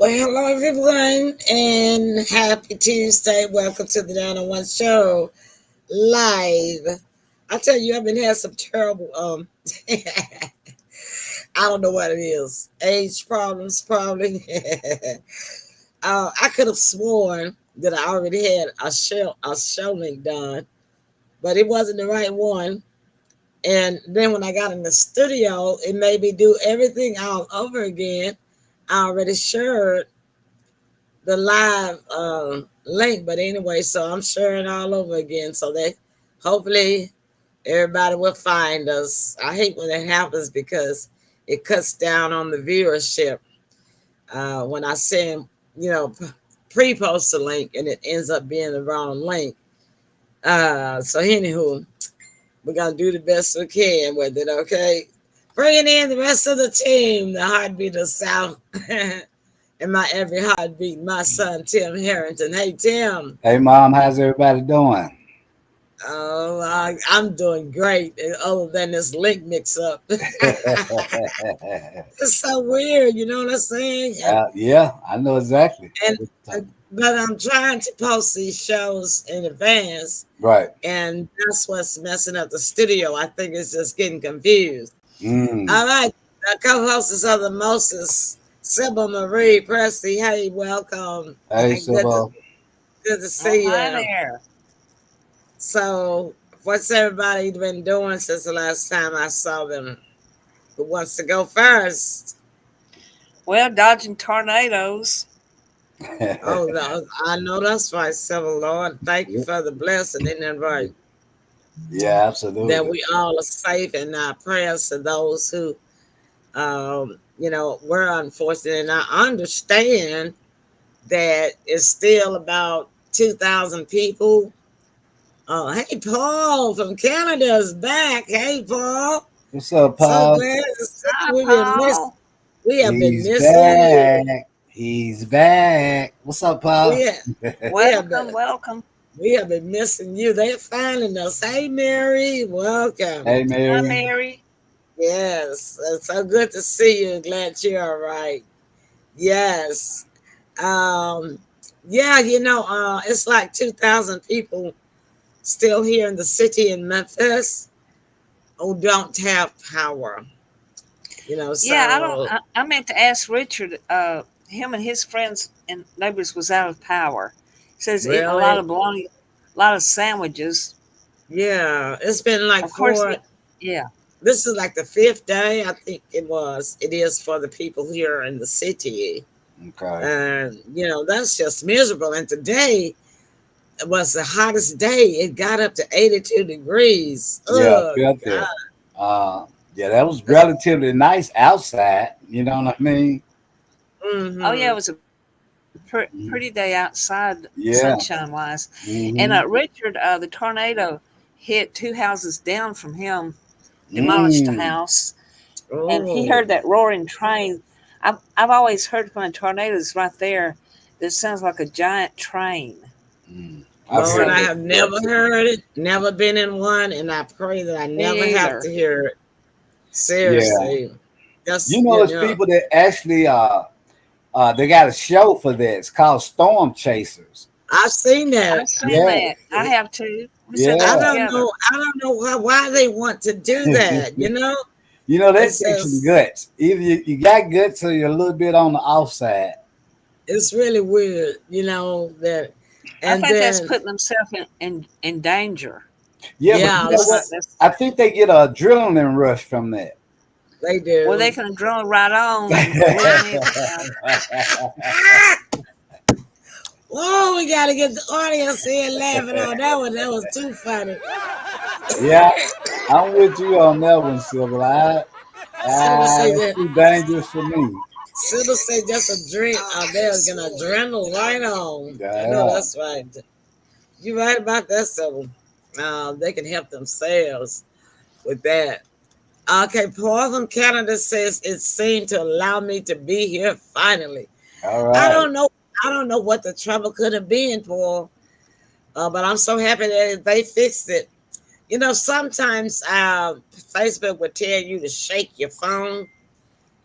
Well, hello everyone, and happy Tuesday. Welcome to the Down on One Show live. I tell you, I've been having some terrible I don't know what it is. Age problems, probably. I could have sworn that I already had a show link done, but it wasn't the right one. And then when I got in the studio, it made me do everything all over again. I already shared the live link, but anyway, so I'm sharing all over again, so that hopefully everybody will find us. I hate when that happens because it cuts down on the viewership when I send, you know, pre-post a link and it ends up being the wrong link. So anywho, we're gonna do the best we can with it. Okay, bringing in the rest of the team, the Heartbeat of South. And my every heartbeat, my son Tim Harrington. Hey Tim. Hey, Mom, how's everybody doing? Oh, I'm doing great. Other than this link mix up, it's so weird. You know what I'm saying? Yeah, I know exactly. And but I'm trying to post these shows in advance, Right. and that's what's messing up the studio. I think it's just getting confused. Mm. All right, the co-hosts of the Moses, Sybil Marie Presley. Hey, welcome. Hey, Good to Sybil. good to Oh, see hi you. there. So, what's everybody been doing since the last time I saw them? Who wants to go first? Well, dodging tornadoes. Oh, no, I know that's right, Civil Lord. Thank you for the blessing. Isn't that right? Yeah, That absolutely. we all are safe, and our prayers to those who, were unfortunate. And I understand that it's still about 2,000 people. Oh, hey, Paul from Canada is back. Hey, Paul. What's up, So Paul? glad to see Hi, you. Paul. We have been He's missing you. back. He's back. What's up, We Paul? have, we have Welcome, been welcome. we have been missing you. They're finding us. Hey, Mary, welcome. Hey, Hi, Mary. Mary. Yes, it's so good to see you. Glad you're all right. Yes. Um, yeah, it's like 2,000 people still here in the city in Memphis who don't have power. Yeah, I don't. So I meant to ask Richard. Him and his friends and neighbors was out of power. Says eating a lot really, of bologna, a lot of sandwiches. yeah, it's been like Of course, four. yeah, This is like the fifth day, I think it is for the people here in the city. Okay. And, that's just miserable. And today was the hottest day. It got up to 82 degrees. Yeah, I Oh, felt God. that. Yeah, that was relatively nice outside. You know what I mean? oh yeah, Mm-hmm. it was a pretty Mhm. day outside, Yeah. sunshine wise. And Mm-hmm. Richard, the tornado hit two houses down from him, demolished a Mm. house, and he Oh, heard that roaring train. I've always heard when a tornado is right there, that sounds like a giant train. Mm. I've Lord, heard I So that have before never too. heard it, never been in one, and I pray that I never me have to either. hear it. Yeah. Seriously. You Just, know, it's people that actually they got a show for that. It's called Storm Chasers. I've seen that. I've seen Yeah, that. I have too. We said that I yeah. don't together. know. I don't know why they want to do that. You know, that It's takes some just guts. Either you got guts or you're a little bit on the offside. it's really weird, that, I and think that's then putting themselves in danger. Yeah, but you yeah, know That's what? not that's I think they get a adrenaline rush from that. they well, they do. can drill right on and leave anytime. Oh, we gotta get the audience here laughing on that one. That was too funny. Yeah, I'm with you on that one, Silver. Should say It's that. too dangerous for me. Should say just a drink. They're gonna adrenaline right on. I know Yeah. that's right. You're right about that, so they can help themselves with that. Okay, Paul from Canada says it seemed to allow me to be here finally. All I right. don't know. I don't know what the trouble could have been, Paul, but I'm so happy that they fixed it. Sometimes Facebook would tell you to shake your phone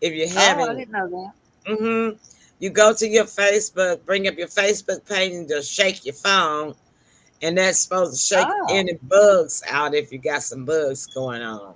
if you're Oh, I having. didn't know that. Mm-hmm. You go to your Facebook, bring up your Facebook page, and just shake your phone, and that's supposed to shake Oh, any bugs out if you got some bugs going on.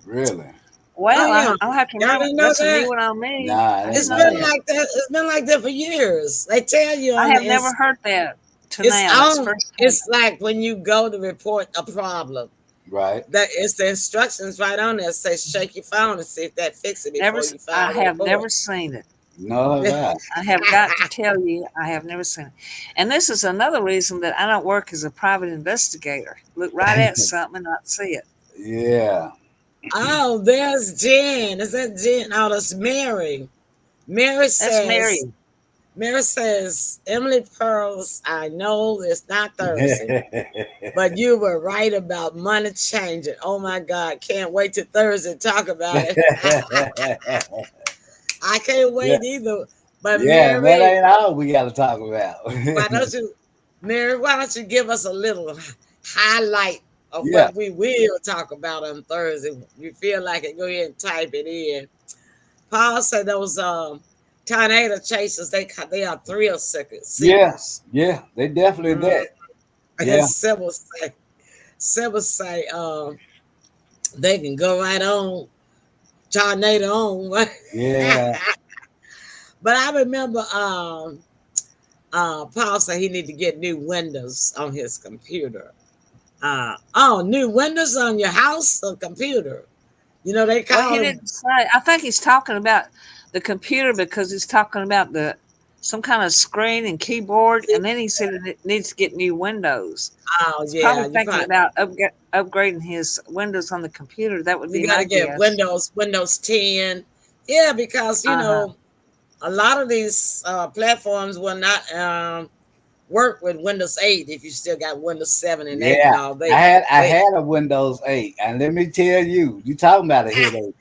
Really? Oh well, yeah, I'll have to y'all remember. didn't know That's a that? new one on me. Nah, I I didn't didn't It's know know been that. that. like that. It's been like that for years. They tell you I on the have never heard that to it's now. That's on. first time. It's like when you go to report a problem. Right. That it's the instructions right on there. Say shake your phone and see if that fix it Never. before you I file the have report. never seen it. No, have I. I have got to tell you, I have never seen it. And this is another reason that I don't work as a private investigator. Look right at something and not see it. Yeah. Oh, there's Jen. Is that Jen? Oh, that's Mary. Mary That's says, Mary. Mary says, Emily Pearls, I know it's not Thursday, but you were right about money changing. Oh my God, can't wait till Thursday to talk about it. I can't Yeah. wait either. But Yeah, that Mary, ain't all we got to talk about. why don't you, Mary, why don't you give us a little highlight of Yeah. what we will talk about on Thursday? If you feel like it, go ahead and type it in. Paul said those tornado chasers, they are thrill Yeah. seekers. Yeah. They definitely Mm. that. And Yeah. Sybil say they can go right on, tornado on. Yeah. But I remember Paul said he need to get new windows on his computer. New windows on your house or computer. You know they Well, he call them. didn't say. I think he's talking about the computer because he's talking about the some kind of screen and keyboard, and then he said it needs to get new windows. Oh He's yeah, probably thinking about upgrading his windows on the computer. That would you be got my to get guess. Windows 10. Yeah, because Uh huh. a lot of these platforms will not work with Windows 8 if you still got Windows 7 and 8 and Yeah. all. I They had a Windows 8, and let me tell you, you talking about a headache.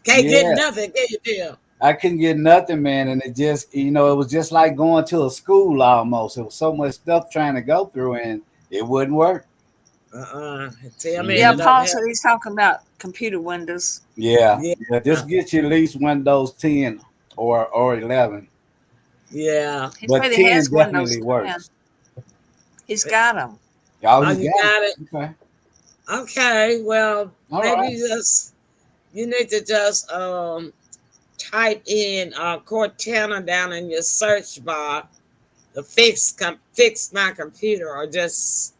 can't get Yeah. nothing, can you tell? I couldn't get nothing, man, and it just, it was just like going to a school almost. It was so much stuff trying to go through, and it wouldn't work. Tell me Yeah, it Mhm. don't Paul have. said he's talking about computer windows. Yeah, Yeah, yeah. Just get you at least Windows 10 or 11, He said he but has 10 Windows definitely 10. works. He's got them. Oh, oh, he's you got it. got it. Okay, Okay, well, all maybe right. you need to just type in Cortana down in your search bar to fix my computer, or just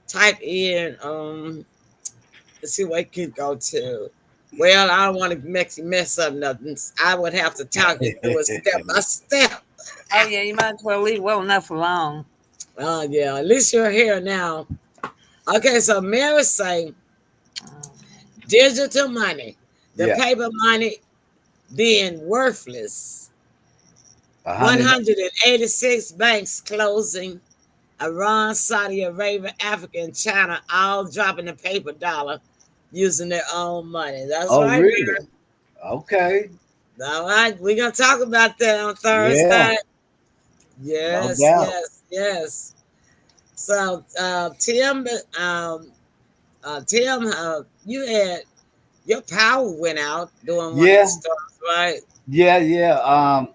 type in let's see what you can go to. Well, I don't want to make you mess up nothing. I would have to talk you through it step by step. Oh yeah, you might as well leave well enough alone. Oh yeah, at least you're here now. Okay, so Mary saying digital money, the Yeah, paper money being worthless. 100. 186 banks closing. Iran, Saudi Arabia, Africa, and China all dropping the paper dollar using their own money. That's Oh, right, really? Mary. Okay. All right, we're gonna talk about that on Yeah, Thursday. no Yes, doubt. yes, yes. So, Tim, you had your power went out during one of the Yeah, storms, right? yeah, yeah.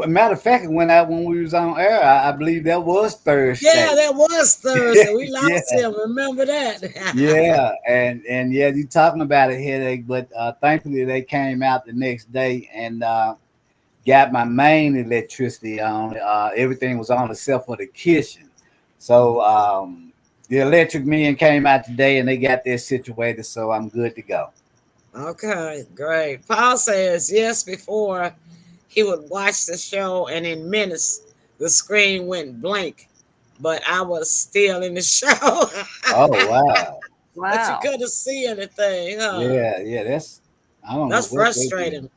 Matter of fact, when we was on air, I believe that was Yeah, Thursday. that was Thursday. We Yeah, lost him. Remember that? yeah, and yeah, you talking about a headache, but thankfully they came out the next day and got my main electricity on. Everything was on except for the kitchen. So the electric men came out today and they got this situated, so I'm good to go. Okay, great. Paul says yes. Before he would watch the show, and in minutes the screen went blank, but I was still in the show. Oh wow, But you Wow. couldn't see anything, huh? yeah, yeah. That's I don't know That's what they do. frustrating.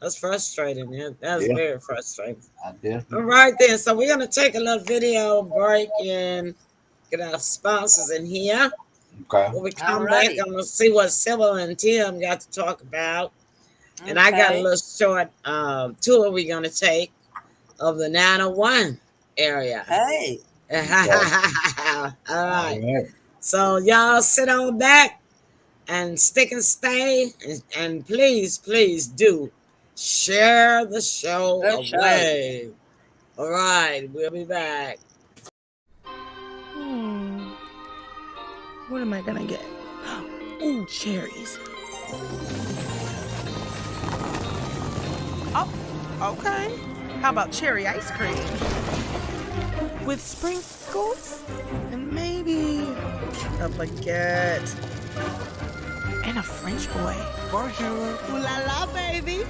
That's frustrating. Yeah, that's Yeah, very frustrating. I All definitely. right, then. So we're gonna take a little video break and get our sponsors in here. Okay. When we come back, Alrighty. I'm gonna see what Sybil and Tim got to talk about, and I got a Okay. little short tour we're gonna take of the 901 area. Hey. Okay. All All right. right. So y'all sit on back and stick and stay, and please, please do Share the show The show. away. All right, we'll be back. Hmm. What am I gonna get? Ooh, cherries. Oh, okay. How about cherry ice cream? With sprinkles? And maybe a baguette. And a French boy. Bonjour. Ooh la la, baby.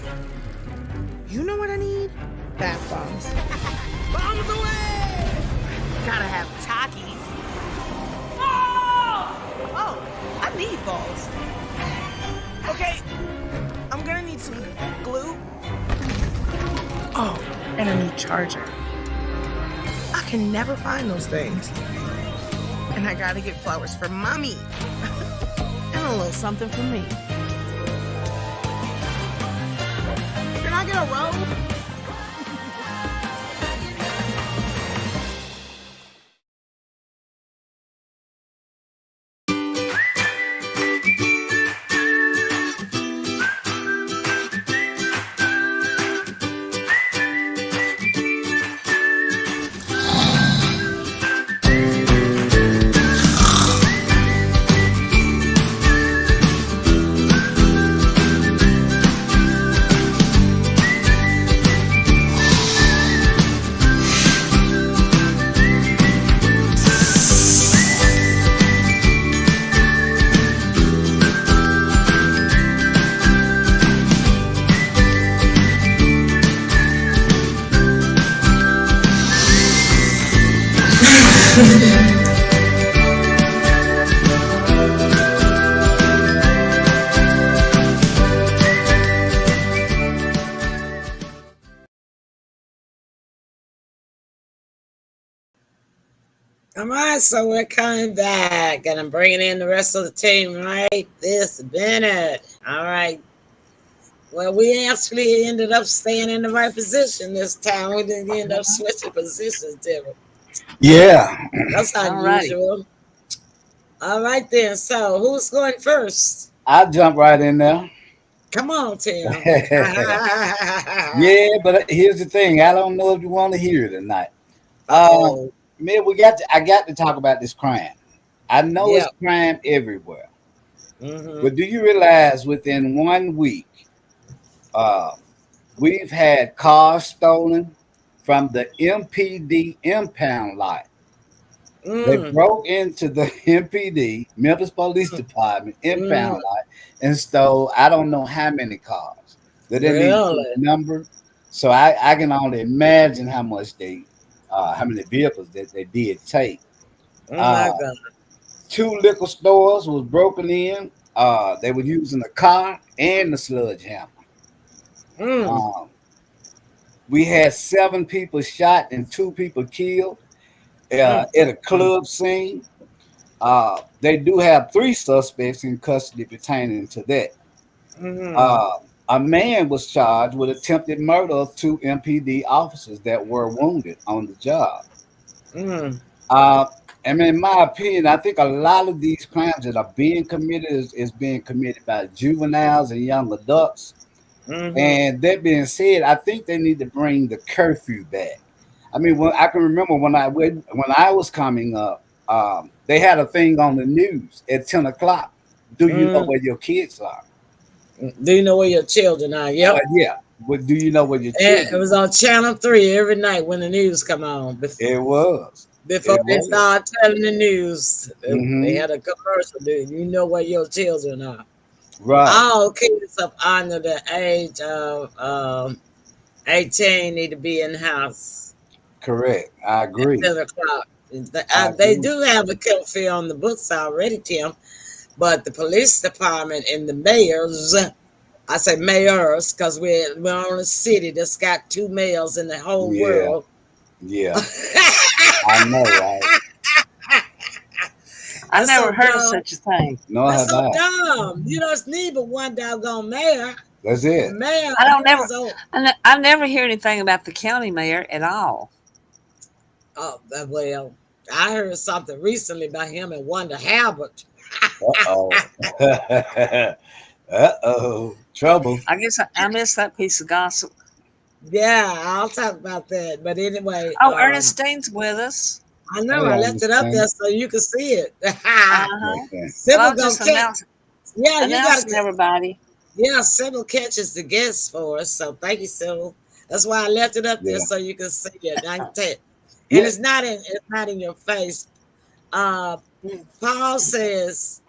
You know what I need? Bath bombs. Bombs away! Gotta have Takis. Oh, I need balls. Okay, I'm gonna need some glue. Oh, and a new charger. I can never find those things. And I gotta get flowers for mommy. And a little something for me. Can I get a robe? All right, so we're coming back, and I'm bringing in the rest of the team right this minute. All right. Well, we actually ended up staying in the right position this time. We didn't end up switching positions, did we? Yeah. That's All righty. unusual. All right, then. So, who's going first? I'll jump right in there. Come on, Tim. Yeah, but here's the thing. I don't know if you want to hear it or not. Oh, Man, I got to talk about this crime. I know yeah. it's crime everywhere, Mm-hmm. but do you realize within 1 week, uh, we've had cars stolen from the MPD impound lot? They Mm, broke into the MPD, Memphis Police Department impound mm, lot, and stole I don't know how many cars. They didn't even put really? a number, so I can only imagine how many vehicles that they did take. Oh, Uh, my God. 2 liquor stores was broken in. They were using the car and the sludge hammer. Mm, Um, we had 7 people shot and 2 people killed mm, at a club scene. They do have 3 suspects in custody pertaining to that. mm, Uh, a man was charged with attempted murder of 2 MPD officers that were wounded on the job. mm, Uh, and in my opinion, I think a lot of these crimes that are being committed is being committed by juveniles and young adults. mm, And that being said, I think they need to bring the curfew back. I mean, when I can remember when I was coming up, they had a thing on the news at 10 o'clock. Do you know mm. where your kids are? Do you know where your children are? Yep. Yeah. But do you know where your And it children was are? on Channel 3 every night when the news come on. It was. Before It they was. start telling the news, they Hmm. had a commercial. Do you know where your children are? Right. All kids up under the age of 18 need to be in the house Correct. I at agree. 10 o'clock. I They agree. do have a curfew on the books already, Tim, but the police department and the mayors, I say mayors because we're on a city that's got 2 mayors in the whole Yeah. world. Yeah. I know, right? I That's never so heard of dumb. such a thing. No, That's have so I? dumb. You don't need but one doggone mayor. That's The it. mayor I don't never. is old. I never hear anything about the county mayor at all. Oh, well, I heard something recently about him and Wanda Halbert. Uh oh. Uh-oh. Trouble. I guess I missed that piece of gossip. Yeah, I'll talk about that. But anyway, Oh, Ernestine's with us. I know Hey, I I left it up there understand. so you can see it. Uh-huh. Okay. Well, I Sybil was gonna just catch. Yeah, you gotta. announcing everybody. Yeah, Sybil catches the guests for us. So thank you, Sybil. That's why I left it up there Yeah. so you can see it. I can tell. And Yeah. it's not in your face. Uh, Paul says,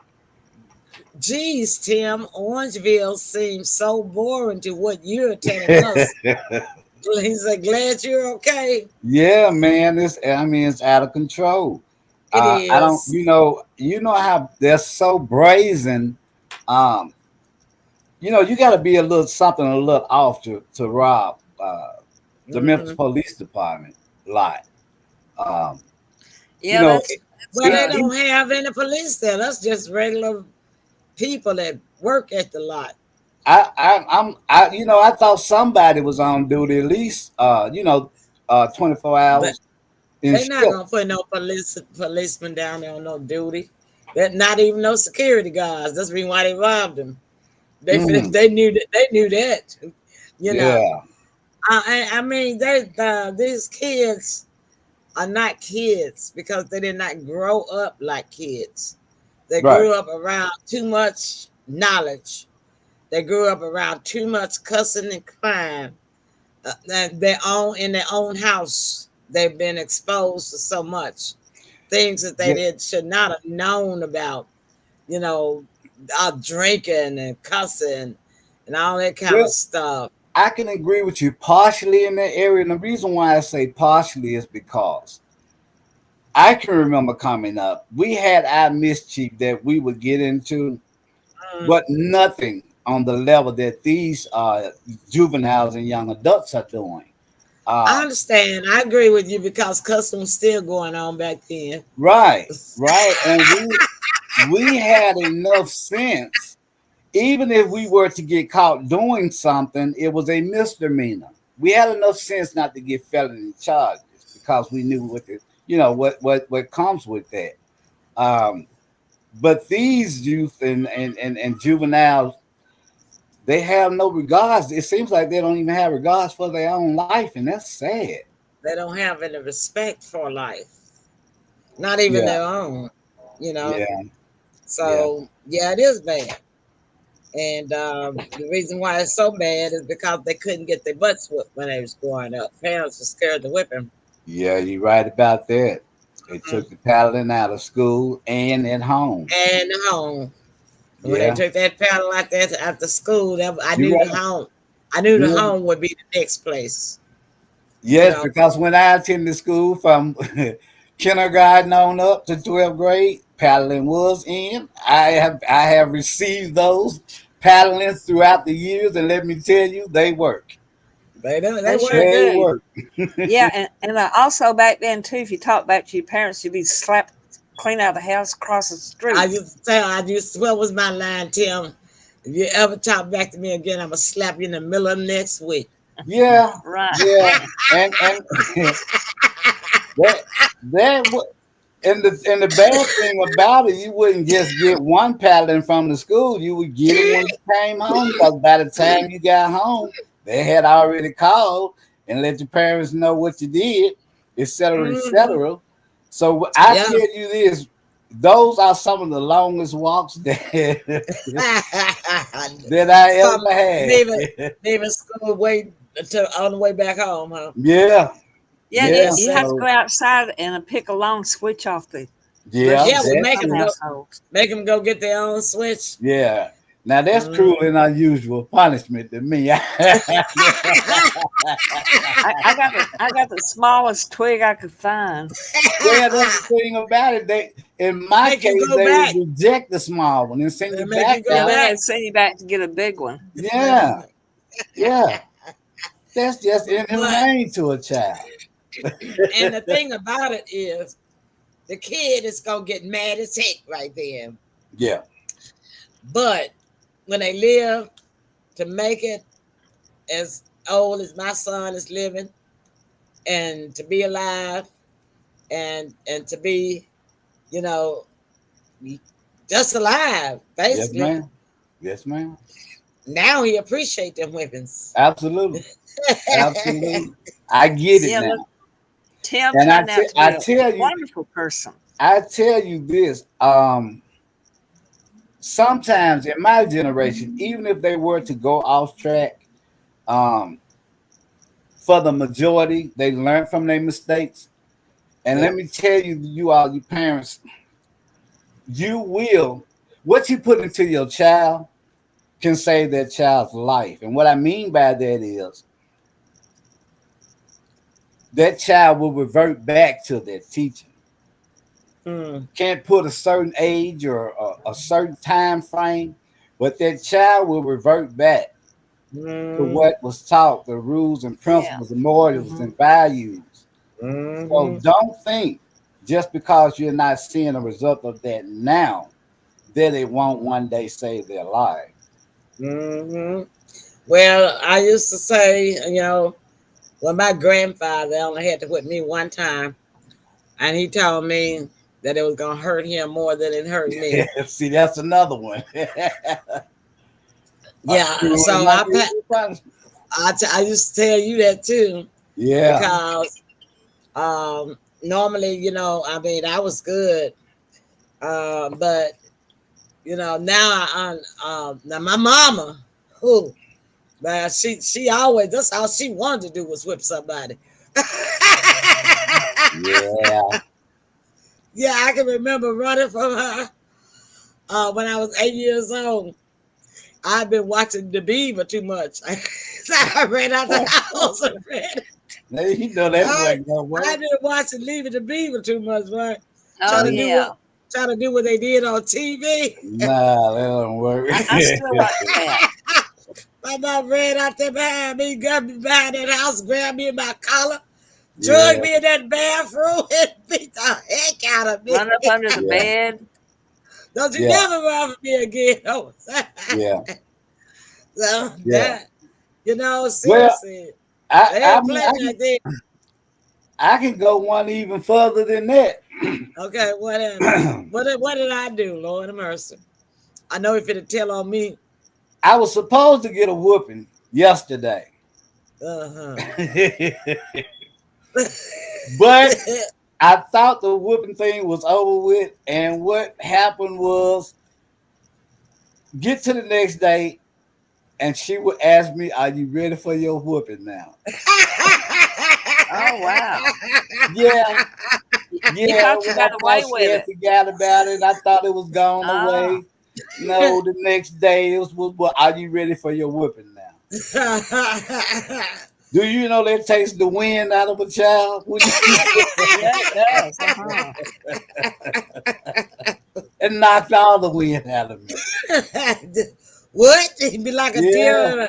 "Geez, Tim, Orangeville seems so boring to what you're telling us." He's like, "Glad you're okay." Yeah, man. It's out of control. It I don't, is. how they're so brazen. Um, you got to be a little something a little off to rob the Memphis Hmm. Police Department lot. Um, you Yeah, know, that's Well, they it, don't have any police there. That's just regular people that work at the lot. I thought somebody was on duty at least 24 But hours in they're not shift. gonna put no policeman down there on no duty. That not even no security guards. That's the reason why they robbed them. They Mm, they knew that they knew that. You know. yeah, I mean, these kids are not kids because they did not grow up like kids. They right. grew up around too much knowledge. They grew up around too much cussing and crime. In their own house. They've been exposed to so much things that they Yeah, should not have known about. You know, drinking and cussing and all that kind of well, stuff. I can agree with you partially in that area. And the reason why I say partially is because I can remember coming up, we had our mischief that we would get into, Mm. but nothing on the level that these juveniles and young adults are doing. I Um, understand. I agree with you because cussing was still going on back then. right, right. And we had enough sense, even if we were to get caught doing something, it was a misdemeanor. We had enough sense not to get felony charges because we knew what comes with that. Um, but these youth and juveniles, they have no regards. It seems like they don't even have regards for their own life, and that's sad. They don't have any respect for life, not even Yeah, their own, you know. yeah, yeah, So, yeah, it is bad. And the reason why it's so bad is because they couldn't get their butts whipped when they was growing up. Parents were scared to whip them. yeah. You're right about that. They Mm. took the paddling out of school and at home. And home. When they Yeah, took that paddle like that after school, I you're knew the right. home. I knew the You home would be the next place. You Yes, know, because when I attended school from kindergarten on up to 12th grade, paddling was in. I have received those paddlings throughout the years, and let me tell you, they work. they They sure were. They do. work. Yeah, and also back then too, if you talk back to your parents, you'd be slapped clean out of the house across the I street. used to tell, what was my line, Tim? If you ever talk back to me again, I'm gonna slap you in the middle of next week. Yeah, Right. yeah, and that that and the bad thing about it, you wouldn't just get one paddling from the school. You would get it when you came home because by the time you got home, they had already called and let your parents know what you did, et cetera, et Mhm. cetera. So I Yeah. tell you this: those are some of the longest walks that I From ever leaving had. leaving school way to on the way back home, huh? Yeah, Yeah, Yeah, yeah. you have to so go outside and pick a long switch off the Yeah, yeah, bushes we in that make some them too. go households. get their own switch. Yeah. Now that's Mm. cruel and unusual punishment to me. I got the smallest twig I could find. Well, that's the thing about it. They, in my Make you case, go they would back. reject the small one and send They you make back you go And out. then back. they'd send you back to get a big one. Yeah, yeah. That's just But inhumane to a child. and the thing about it is the kid is gonna get mad as heck right then. Yeah, But when they live to make it as old as my son is living and to be alive and to be, you know, just alive, yes, basically. ma'am. Yes, ma'am. Now he appreciate them weapons. Absolutely. Absolutely. I get it Yeah, look, now. Tim And turned out to be I a tell you, wonderful person. I tell you this. Sometimes in my generation, even if they were to go off track, um, for the majority, they learn from their mistakes. And let Yep. me tell you, you all, you parents, you will what you put into your child can save that child's life. And what I mean by that is that child will revert back to their teaching. Mm. Can't put a certain age or a certain time frame, but that child will revert back to Mm. what was taught, the rules and Yeah. principles and morals Hmm. and values. So Mm-hmm. don't think just because you're not seeing a result of that now that it won't one day save their life. Mm-hmm. Well, I used to say, well, my grandfather only had to whip me one time, and he told me that it was gonna hurt him more than it hurt me. See, that's another one. Yeah, True so unusual punishment. I used to tell you that too, Yeah. because normally, I mean, I was good, but now now my mama, who, man, she always, that's all she wanted to do was whip somebody. Yeah. Yeah, I can remember running from her when I was 8 years old. I've been watching the Beaver too much. So I ran out the house and ran. Now, you know that I wasn't gonna I work. been watching Leaving the Beaver too much, right? Oh Trying to do what yeah, trying to do what they did on TV. Nah, that don't work. I still like that. My mom ran out there behind me, got me behind that house, grabbed me in my collar, Yeah, drugged me in that bathroom, and beat the heck out of me. Run up under the yeah, bed. Don't you yeah, never run for me again. Oh, yeah, so yeah. that, Well, seriously, I, they I ain't mean, playing like that. I can go one even further than that. Okay, what happened? What did I do, Lord of mercy? I know if it'll tell on me. I was supposed to get a whooping yesterday, Uh-huh. but I thought the whooping thing was over with. And what happened was, get to the next day, and she would ask me, "Are you ready for your whooping now?" Oh wow, Yeah, you yeah. thought you When I got away thought she with had it. forgot about it, I thought it was gone Oh, away. No, the next day it was, well, are you ready for your whooping now? Do you know that takes the wind out of a child? yeah, it does. Uh-huh. It knocked all the wind out of me. What? He'd be like a Yeah.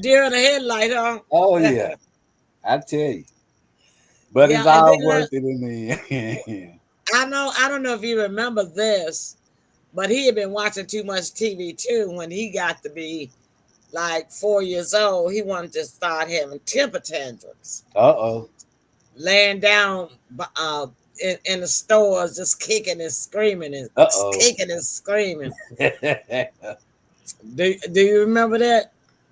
deer in a headlight, huh? Oh yeah. I tell you. But Yeah, it's and all then worth it in the end. I don't know if you remember this, but he had been watching too much TV too. When he got to be like 4 years old, he wanted to start having temper tantrums, Uh-oh. laying down in the stores, just kicking and screaming and Uh-oh. kicking and screaming. Do you remember that?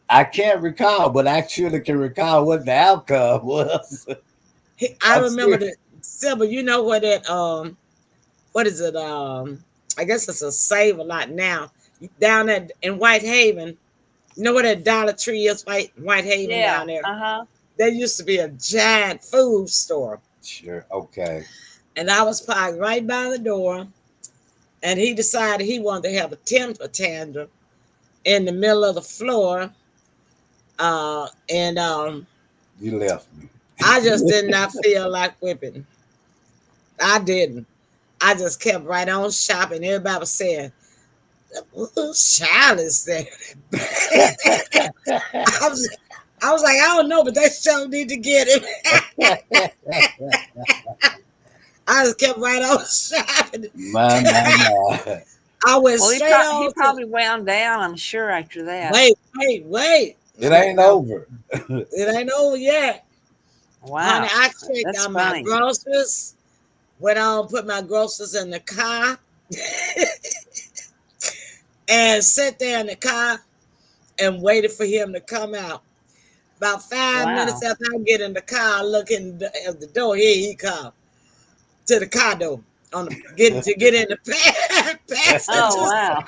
I can't recall, but I surely can recall what the outcome was. I I'm remember serious. that. Sybil, you know what that what is it? I guess it's a save a lot now. Down at in Whitehaven, you know where that Dollar Tree is, Whitehaven Yeah. down there. Uh-huh. There used to be a giant food store, Sure. Okay. and I was parked right by the door. And he decided he wanted to have a temper tantrum in the middle of the floor, and You left me. I just did not feel like whipping. I didn't. I just kept right on shopping. Everybody was saying, "Whose child is that?" I was, I was like, I don't know, but they sure need to get him. I just kept right on shopping. My. I went Well, straight he on to probably wound down, I'm sure, after that. wait. It ain't No, over. it ain't over yet. Honey, Wow, I checked that's out my funny. groceries, went on, put my groceries in the car. and sat there in the car and waited for him to come out. About 5 minutes Wow. after I get in the car, I look in at the door. Here he come to the car door on the get in the Oh, passenger. wow.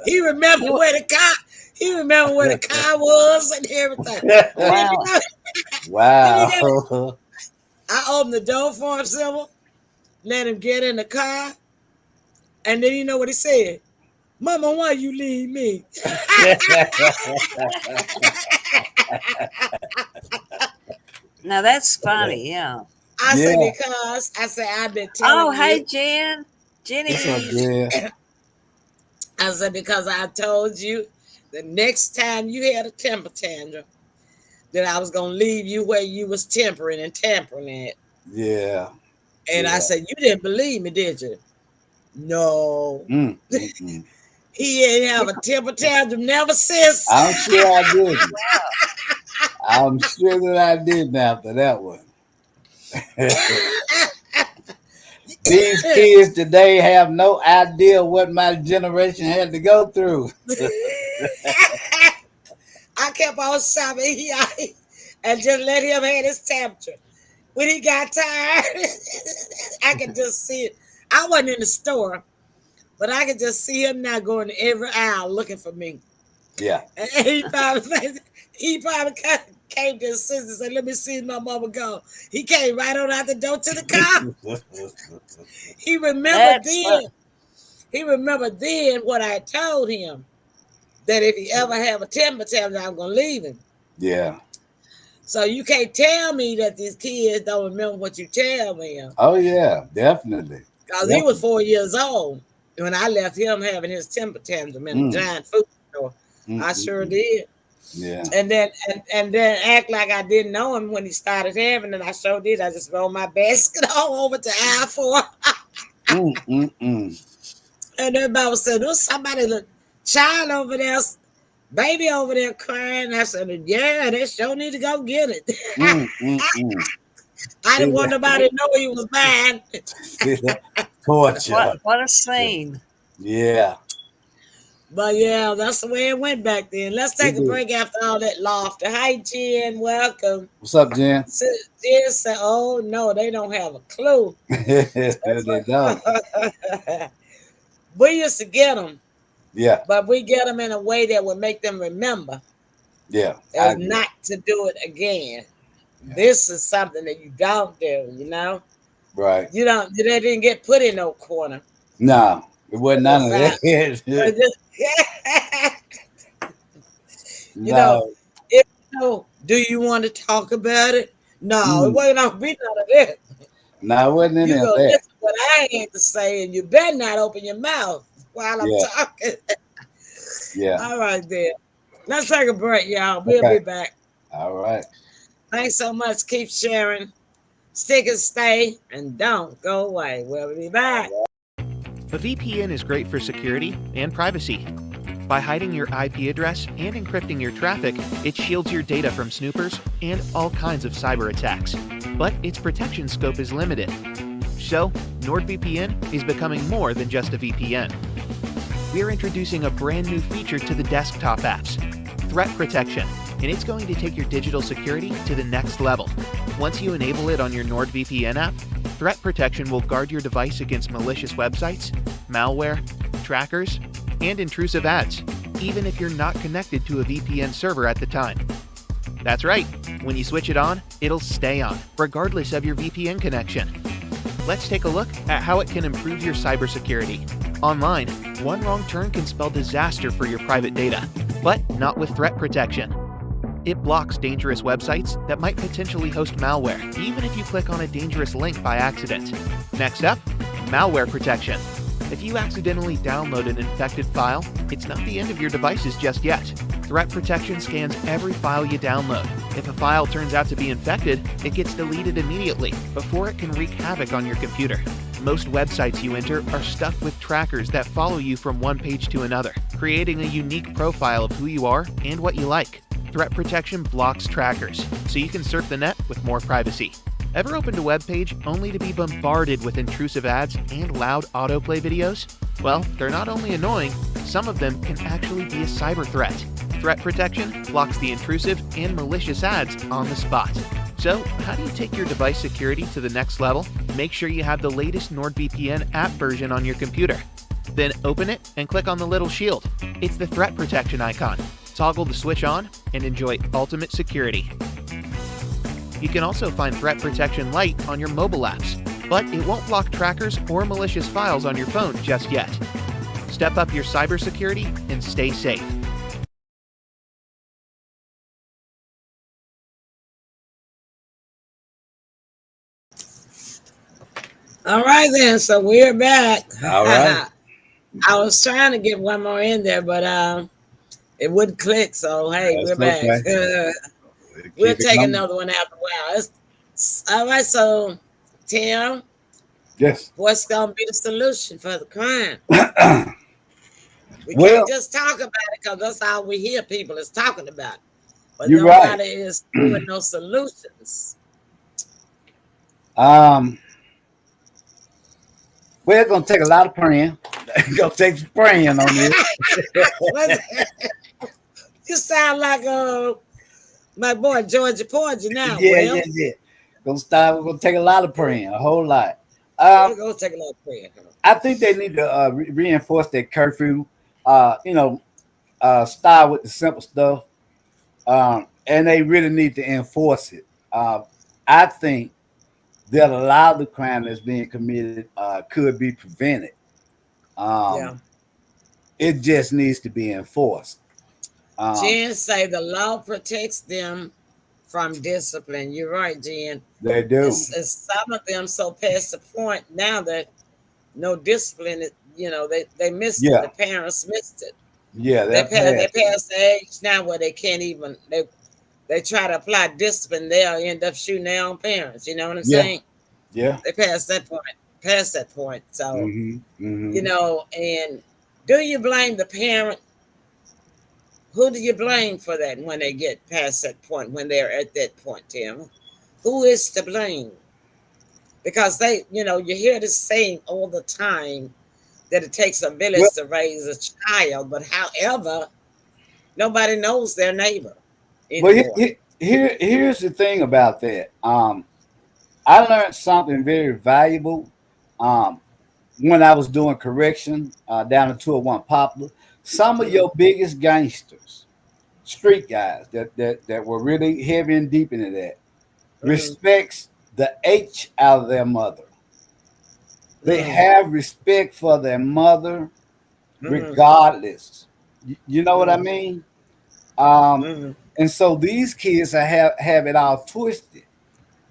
He remember You, where the car. He remember where the car was and everything. And then wow. he got. Wow. I opened the door for him, Sybil. Let him get in the car, and then you know what he said? Mama, why you leave me? Now that's funny. Yeah. I said Yeah. because I said I've been Oh, telling hey, you. Jen. What's up, Jenny. Jen? I said because I told you the next time you had a temper tantrum that I was gonna leave you where you was tempering and tampering at. Yeah. And I Yeah. said, you didn't believe me, did you? No. Mm. He ain't have a temper tantrum never since. I'm sure I did. I'm sure that I did after that one. These kids today have no idea what my generation had to go through. I kept on shopping and just let him have his temperature. When he got tired, I could just see it. I wasn't in the store, but I could just see him now going every aisle looking for me. Yeah. And he probably came to his senses and said, let me see my mama go. He came right on out the door to the car. He remembered That's then. fun. He remembered then what I told him, that if he ever have a temper tantrum, I'm going to leave him. Yeah. So you can't tell me that these kids don't remember what you tell them. Oh yeah, definitely. Because he was 4 years old when I left him having his temper tantrum in a giant food store. I sure did. Yeah. And then act like I didn't know him when he started having it. I sure did. I just rolled my basket all over to aisle 4. And everybody was saying, there's somebody, the child over there, baby over there crying. I said, yeah, they sure need to go get it. I didn't want nobody to know he was mine. Torture. What a scene. Yeah. But yeah, that's the way it went back then. Let's take a break after all that laughter. Hi, Jen. Welcome. What's up, Jen? Jen said, oh, no, they don't have a clue. They don't. We used to get them. Yeah. But we get them in a way that would make them remember. Yeah. As not to do it again. Yeah. This is something that you don't do, you know? Right. You don't, they didn't get put in no corner. No, it wasn't none of that. You know, if you know, do you want to talk about it? No, it wasn't gonna be none of that. No, it wasn't any of that. Listen to what I had to say, and you better not open your mouth while I'm talking. Yeah. All right, then. Let's take a break, y'all. We'll be back. All right. Thanks so much. Keep sharing. Stick and stay, and don't go away. We'll be back. A VPN is great for security and privacy. By hiding your IP address and encrypting your traffic, it shields your data from snoopers and all kinds of cyber attacks. But its protection scope is limited. So, NordVPN is becoming more than just a VPN. We're introducing a brand new feature to the desktop apps, Threat Protection, and it's going to take your digital security to the next level. Once you enable it on your NordVPN app, Threat Protection will guard your device against malicious websites, malware, trackers, and intrusive ads, even if you're not connected to a VPN server at the time. That's right, when you switch it on, it'll stay on, regardless of your VPN connection. Let's take a look at how it can improve your cybersecurity. Online, one wrong turn can spell disaster for your private data, but not with Threat Protection. It blocks dangerous websites that might potentially host malware, even if you click on a dangerous link by accident. Next up, Malware Protection. If you accidentally download an infected file, it's not the end of your devices just yet. Threat Protection scans every file you download. If a file turns out to be infected, it gets deleted immediately before it can wreak havoc on your computer. Most websites you enter are stuffed with trackers that follow you from one page to another, creating a unique profile of who you are and what you like. Threat Protection blocks trackers, so you can surf the net with more privacy. Ever opened a web page only to be bombarded with intrusive ads and loud autoplay videos? Well, they're not only annoying, Some of them can actually be a cyber threat. Threat protection blocks the intrusive and malicious ads on the spot. So, how do you take your device security to the next level? Make sure you have the latest NordVPN app version on your computer. Then open it and click on the little shield. It's the threat protection icon. Toggle the switch on and enjoy ultimate security. You can also find Threat Protection Lite on your mobile apps, but it won't block trackers or malicious files on your phone just yet. Step up your cybersecurity and stay safe. All right then, so we're back. All right. I was trying to get one more in there, but it wouldn't click. So hey, we're That's back. okay. We'll Keep it take coming. another one after a while. All right, so Tim, Yes. what's gonna be the solution for the crime? We Well, can't just talk about it because that's all we hear people is talking about. But you're nobody right. is doing no solutions. We're gonna take a lot of praying. Gonna take some praying on this. You sound like my boy Georgia Porgy now. Yeah. We're gonna take a lot of praying, a whole lot. We're gonna take a lot of prayer. I think they need to reinforce that curfew. Start with the simple stuff, and they really need to enforce it. I think that a lot of the crime that's being committed could be prevented. Yeah. It just needs to be enforced. Jen say the law protects them from discipline. You're right, Jen. They do. It's some of them so past the point now that no discipline. They missed it. Yeah. The parents missed it. Yeah, They that passed the age now where they can't even. They try to apply discipline. They'll end up shooting their own parents. You know what I'm saying? Yeah. They passed that point. Past that point. So Mm-hmm. and do you blame the parent? Who do you blame for that when they get past that point, when they're at that point, Tim? Who is to blame? Because you hear this saying all the time that it takes a village Well, to raise a child, but however, nobody knows their neighbor anymore. here's the thing about that. I learned something very valuable when I was doing correction down in 201 Poplar. Some of your biggest gangsters, street guys that were really heavy and deep into that, respects the H out of their mother. They have respect for their mother regardless. You know what I mean? And so these kids have it all twisted.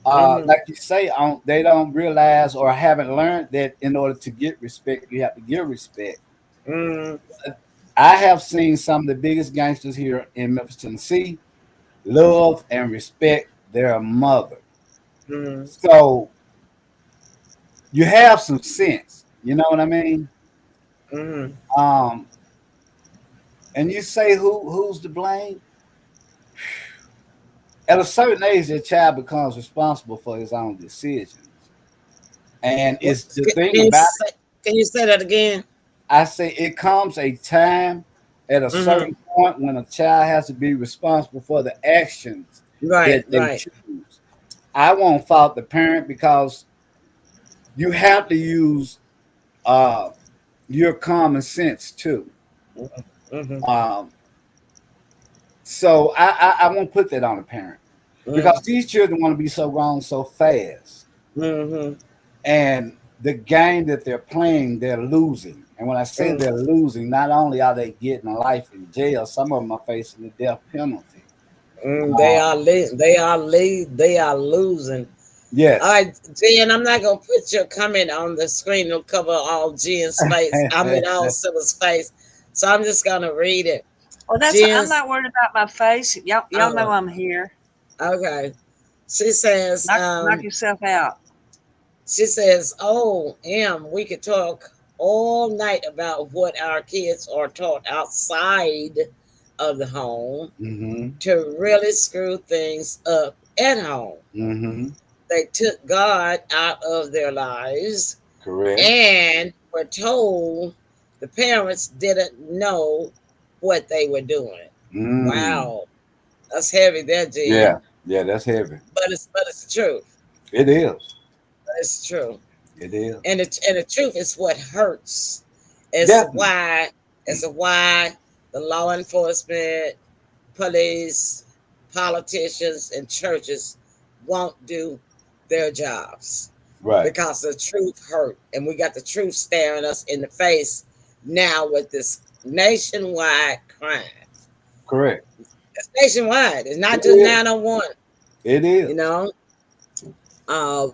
Like you say, they don't realize or haven't learned that in order to get respect, you have to give respect. I have seen some of the biggest gangsters here in Memphis, Tennessee, love and respect their mother. So you have some sense. You know what I mean? And you say who's to blame? At a certain age, the child becomes responsible for his own decisions. And it's the thing about it. Can you say that again? I say it comes a time at a certain point when a child has to be responsible for the actions that they choose. I won't fault the parent because you have to use your common sense too. So I won't put that on the parent because these children want to be so grown so fast. And the game that they're playing, they're losing. And when I say they're losing, not only are they getting a life in jail, some of them are facing the death penalty. They are losing. Yes. All right, Jen, I'm not gonna put your comment on the screen. It'll cover all Jen's face. All Sybil's face. So I'm just gonna read it. Well, I'm not worried about my face. Y'all know I'm here. Okay. She says, knock yourself out. She says, "Oh, we could talk all night about what our kids are taught outside of the home to really screw things up at home. They took God out of their lives, correct, and were told The parents didn't know what they were doing. Mm. Wow, that's heavy there, Jen. Yeah. Yeah, that's heavy. But it's the truth. It is. It's true. It is. And the truth is what hurts. It's Definitely. why it's why the law enforcement, police, politicians, and churches won't do their jobs Right. because the truth hurt, and we got the truth staring us in the face now with this nationwide crime. Correct. It's nationwide. It's not It just is. 901. It You is. know, uh,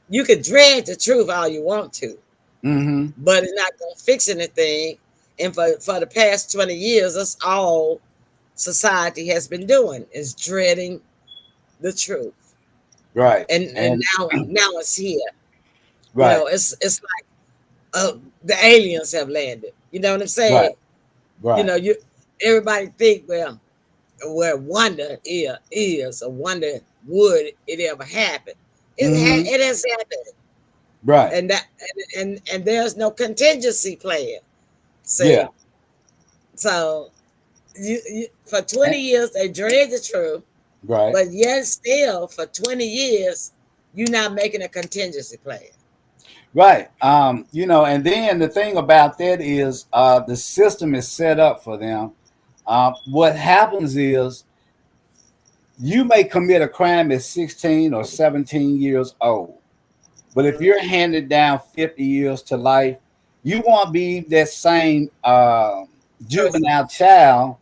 you could dread the truth all you want to, Mm-hmm. but it's not going to fix anything. And for the past 20 years, that's all society has been doing is dreading the truth. Right. And And now it's here. You right. know, it's like the aliens have landed. You know what I'm Right. saying? You Right. know, you everybody think, well, where wonder is or wonder would it ever happen. Mm-hmm. It has happened. Right. And that and there's no contingency plan. Yeah. See, so for And- 20 years they dread the truth, right. but yet still for 20 years you're not making a contingency plan. Right. And then the thing about that is the system is set up for them. What happens is you may commit a crime at 16 or 17 years old. But if Mhm. you're handed down 50 years to life, you won't be that same Person. juvenile child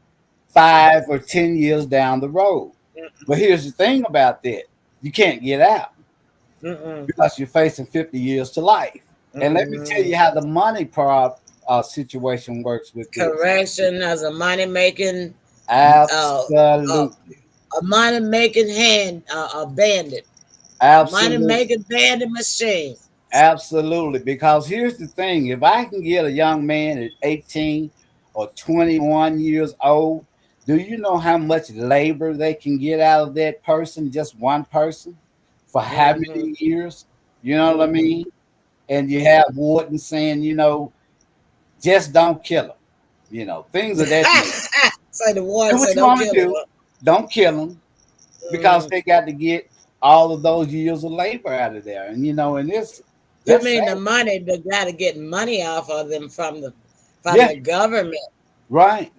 5 or 10 years down the road. But here's the thing about that you can't get out Mm-mm. because you're facing 50 years to life. And let me tell Mm-mm. you how the money situation works with this. Correction as a money making uh, uh, Absolutely. a money making hand a bandit, money Absolutely. making bandit machine. Absolutely. Because here's the thing if I can get a young man at 18 or 21 years old, do you know how much labor they can get out of that person, just one person, for how Mm-hmm. many years? You know what I Mm-hmm. mean? And you have Wharton saying, just don't kill him, things of that nature. Say the one Do say what you don't want to kill him. do. Don't kill them because Mm. they got to get all of those years of labor out of there. And this, You that's mean sad. the money they got to get money off of them from Yeah, the government, right.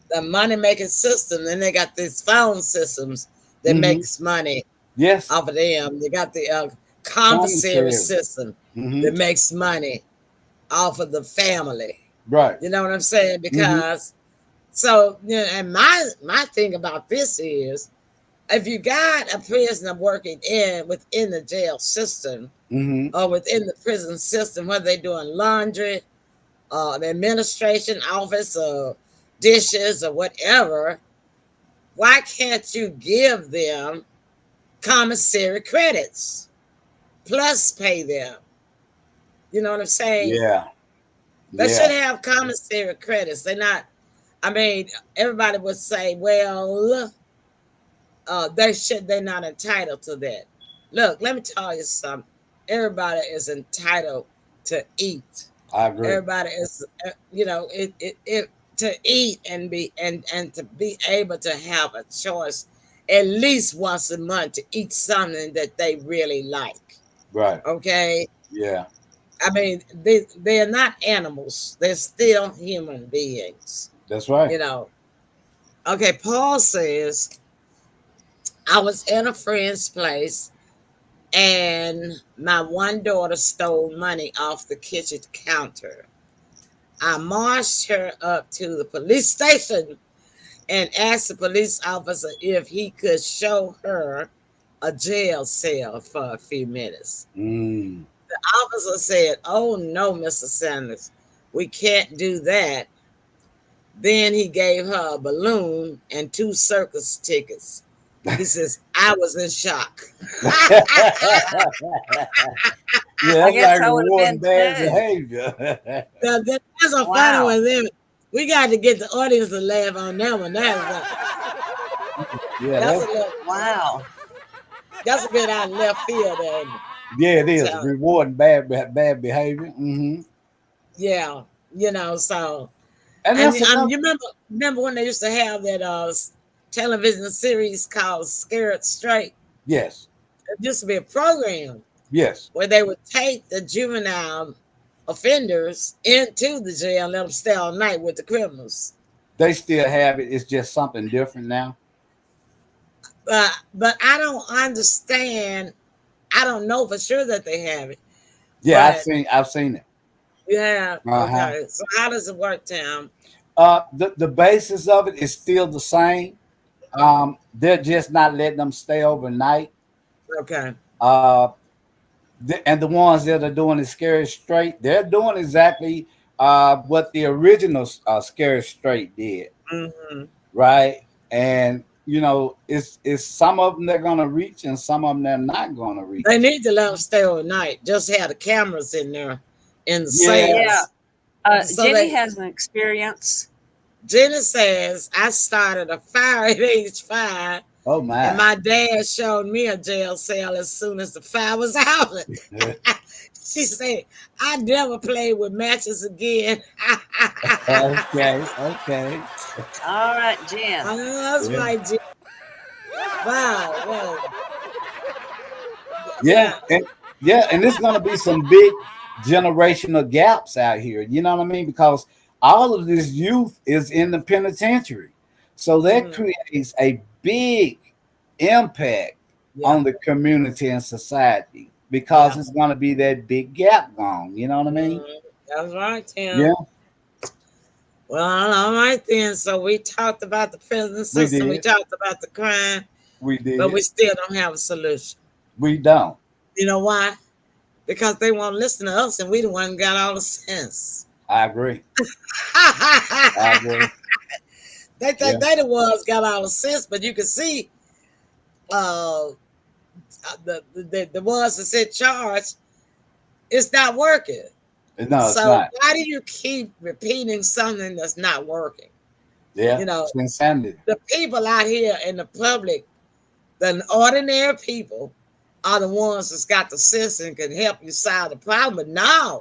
the money making system. Then they got these phone systems that Hmm. makes money Yes, off of them. They got the commissary commentary. system Hmm. that makes money off of the family. Right. You know what I'm saying? Hmm. Because and my thing about this is if you got a prisoner working within the jail system Hmm. or within the prison system, whether they're doing laundry, the administration office, or dishes or whatever, why can't you give them commissary credits plus pay them? You know what I'm saying? Yeah. They Yeah. should have commissary credits. They're not. I mean, everybody would say, well, they're not entitled to that. Look, let me tell you something. Everybody is entitled to eat. I agree. Everybody is, it to eat and and to be able to have a choice at least once a month to eat something that they really like. Right. Okay, Yeah. I mean they're not animals; they're still human beings. That's right. You know. Okay, Paul says I was in a friend's place and my one daughter stole money off the kitchen counter. I marched her up to the police station and asked the police officer if he could show her a jail cell for a few minutes. Mm. The officer said, "Oh no, Mr. Sanders, we can't do that." Then he gave her a balloon and 2 circus tickets. He says, I was in shock. Yeah, I that's guess like I would have rewarding been bad too. behavior. That's so funny Wow. with them. We got to get the audience to laugh on that one. Yeah, That's a little, Wow. that's a bit out of left field, and yeah, it is so rewarding bad behavior. Hmm. yeah. So And and that's you another. remember when they used to have that television series called Scared Straight? Yes, It used to be a program yes, where they would take the juvenile offenders into the jail and let them stay all night with the criminals. they still have it. It's just something different now. But I don't understand. I don't know for sure that they have it, Yeah, but I've seen it. yeah, Uh-huh. okay. So how does it work, Tim? The basis of it is still the same. They're just not letting them stay overnight. Okay. Uh, and the ones that are doing it scary straight, they're doing exactly what the original scary straight did, Hmm. right? And it's some of them they're gonna reach, and some of them they're not gonna They reach. need to let them stay all night. Just have the cameras in there in the Yeah. Yeah. cells. So Jenny they has an experience. Jenny says I started a fire at age 5, Oh and my. my dad showed me a jail cell as soon as the fire was out. She said, I never played with matches again. Okay. Okay. All right, Jen. That's Yeah. right, Jen. Wow. Well, Yeah. yeah. And there's gonna be some big generational gaps out here. You know what I mean? Because all of this youth is in the penitentiary. So that Mhm. creates a big impact Yeah. on the community and society because Yeah. it's going to be that big gap gone. You know what I mean? Mhm. That's right, Yeah, Tim. Well, all right then. So we talked about the prison we system. We did. talked about the crime, We but we did. still don't have a solution. We don't. You know why? Because they won't listen to us, and we the one got all the sense. I agree. I agree. They Yeah. think they the ones got all the sense, but you can see uh, the ones that's in charge, it's not working. No, it's So not. why do you keep repeating something that's not working? Yeah. You know, It's insanity. the people out here in the public, the ordinary people, are the ones that's got the sense and can help you solve the problem. But now,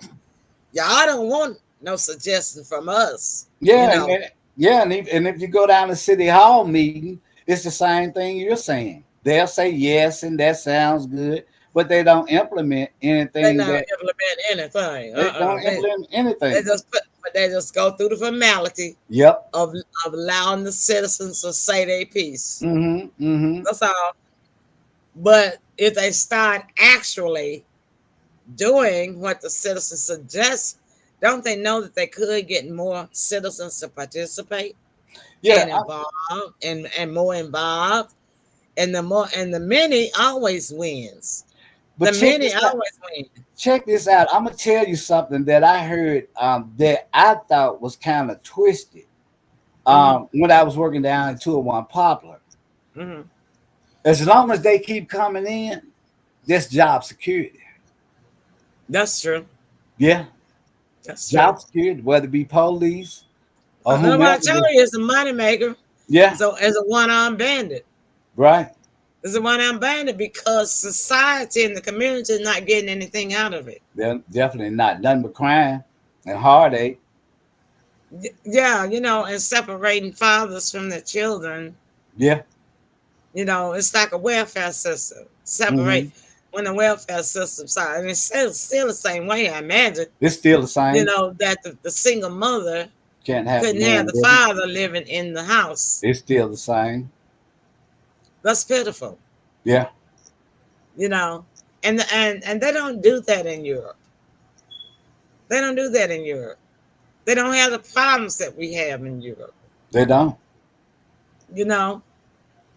y'all don't want no suggestion from us. You Yeah. know, Yeah. And if you go down to City Hall meeting, it's the same thing you're saying. They'll say yes, and that sounds good, but they don't implement they anything don't that implement anything. they don't implement They anything. just put, but they just go through the formality Yep. of allowing the citizens to say their piece. Mm-hmm. Mm-hmm. That's all. But if they start actually doing what the citizens suggest, don't they know that they could get more citizens to participate Yeah. and involved and more involved? And the many always wins. But The many always win. check this out. I'm gonna tell you something that I heard that I thought was kind of twisted Hmm. when I was working down in 201 Poplar. Hmm. As long as they keep coming in, that's job security. That's true. Yeah, That's true. job security, whether it be police or What I whomever. tell you is a moneymaker. Yeah, So as a one-armed bandit. right. It's a one-armed bandit because society and the community is not getting anything out of it. They're definitely not nothing but crime and heartache. Yeah, and separating fathers from their children, Yeah. it's like a welfare system. Separate Mm-hmm. when the welfare system side, and it's still the same way, I imagine, It's still the same. that the single mother Can't have the couldn't have man the living. father living in the house. It's still the same. That's pitiful, Yeah. you know. And they don't do that in Europe. They don't do that in Europe. They don't have the problems that we have in Europe. They don't. You know,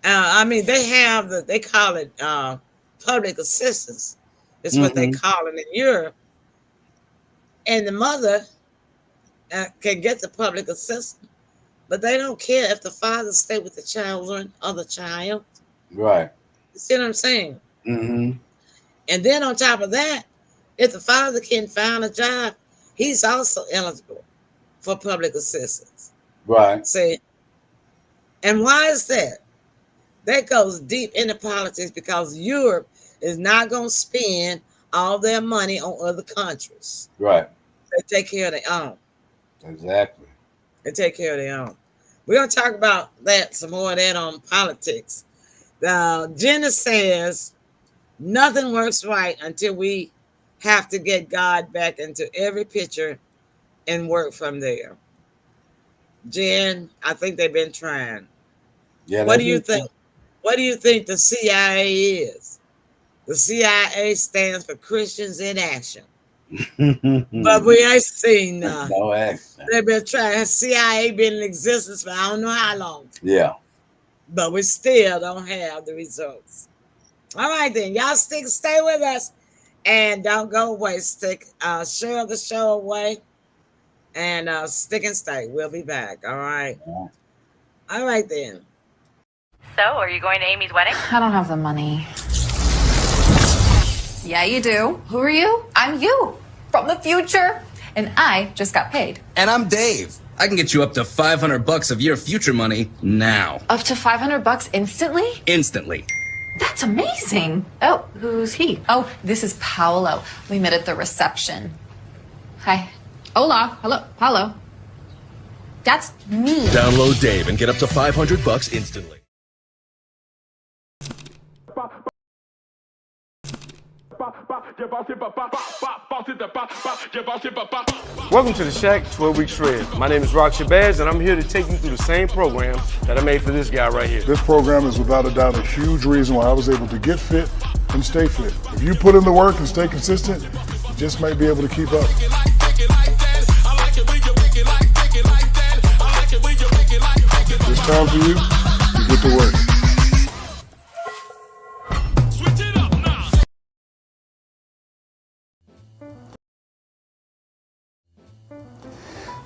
I mean, they call it public assistance. It's what they Mm-hmm. call it in Europe. And the mother can get the public assistance, but they don't care if the father stay with the children or the child. Right. You see what I'm saying? Mm-hmm. And then on top of that, if the father can find a job, he's also eligible for public assistance. Right. See, and why is that? That goes deep into politics because Europe is not going to spend all their money on other countries. Right. They take care of their own. Exactly. They take care of their own. We're gonna talk about that some more of that on politics. Jenna says nothing works right until we have to get God back into every picture and work from there. Jen, I think they've been trying. Yeah, What they've do you been. think? What do you think the CIA is? The CIA stands for Christians in Action. But we ain't seen none. No accent. They've been trying. CIA been in existence for I don't know how long, Yeah. but we still don't have the results. All right, then y'all stay with us, and don't go away. Share the show away, and stick and stay. We'll be back. All right. All right then. So, are you going to Amy's wedding? I don't have the money. Yeah, you do. Who are you? I'm you from the future. And I just got paid. And I'm Dave. I can get you up to $500 of your future money now. Up to $500 instantly? Instantly. That's amazing. Oh, who's he? Oh, this is Paolo. We met at the reception. Hi. Hola. Hello. That's me. Download Dave and get up to $500 instantly. Welcome to the Shack 12 Week Shred. My name is Rock Shabazz, and I'm here to take you through the same program that I made for this guy right here. This program is without a doubt a huge reason why I was able to get fit and stay fit. If you put in the work and stay consistent, you just might be able to keep up. It's time for you to get to work.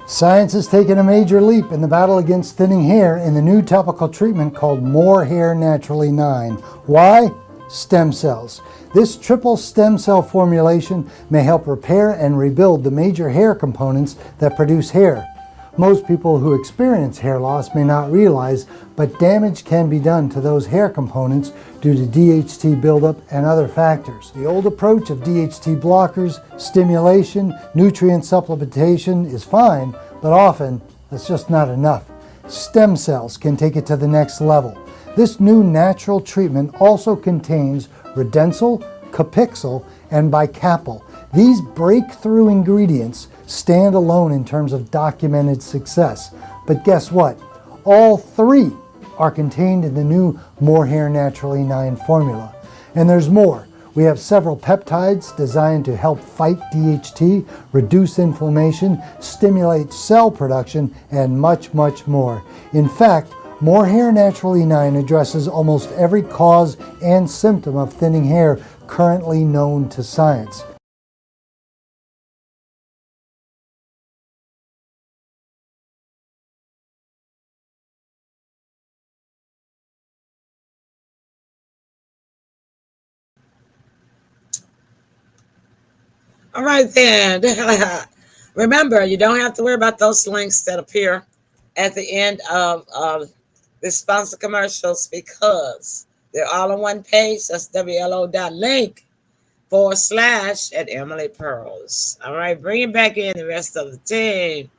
Science has taken a major leap in the battle against thinning hair in the new topical treatment called More Hair Naturally 9. Why? Stem cells. This triple stem cell formulation may help repair and rebuild the major hair components that produce hair. Most people who experience hair loss may not realize, but damage can be done to those hair components due to DHT buildup and other factors. The old approach of DHT blockers, stimulation, nutrient supplementation is fine, but often that's just not enough. Stem cells can take it to the next level. This new natural treatment also contains Redensyl, Capixyl, and Bicapyl. These breakthrough ingredients stand alone in terms of documented success. But guess what? All three are contained in the new More Hair Naturally 9 formula. And there's more. We have several peptides designed to help fight DHT, reduce inflammation, stimulate cell production, and much, much more. In fact, More Hair Naturally 9 addresses almost every cause and symptom of thinning hair currently known to science. All right then. Remember, you don't have to worry about those links that appear at the end of the sponsor commercials because they're all on one page. That's WLO.link / at Emily Pearls. All right, bring it back in the rest of the team.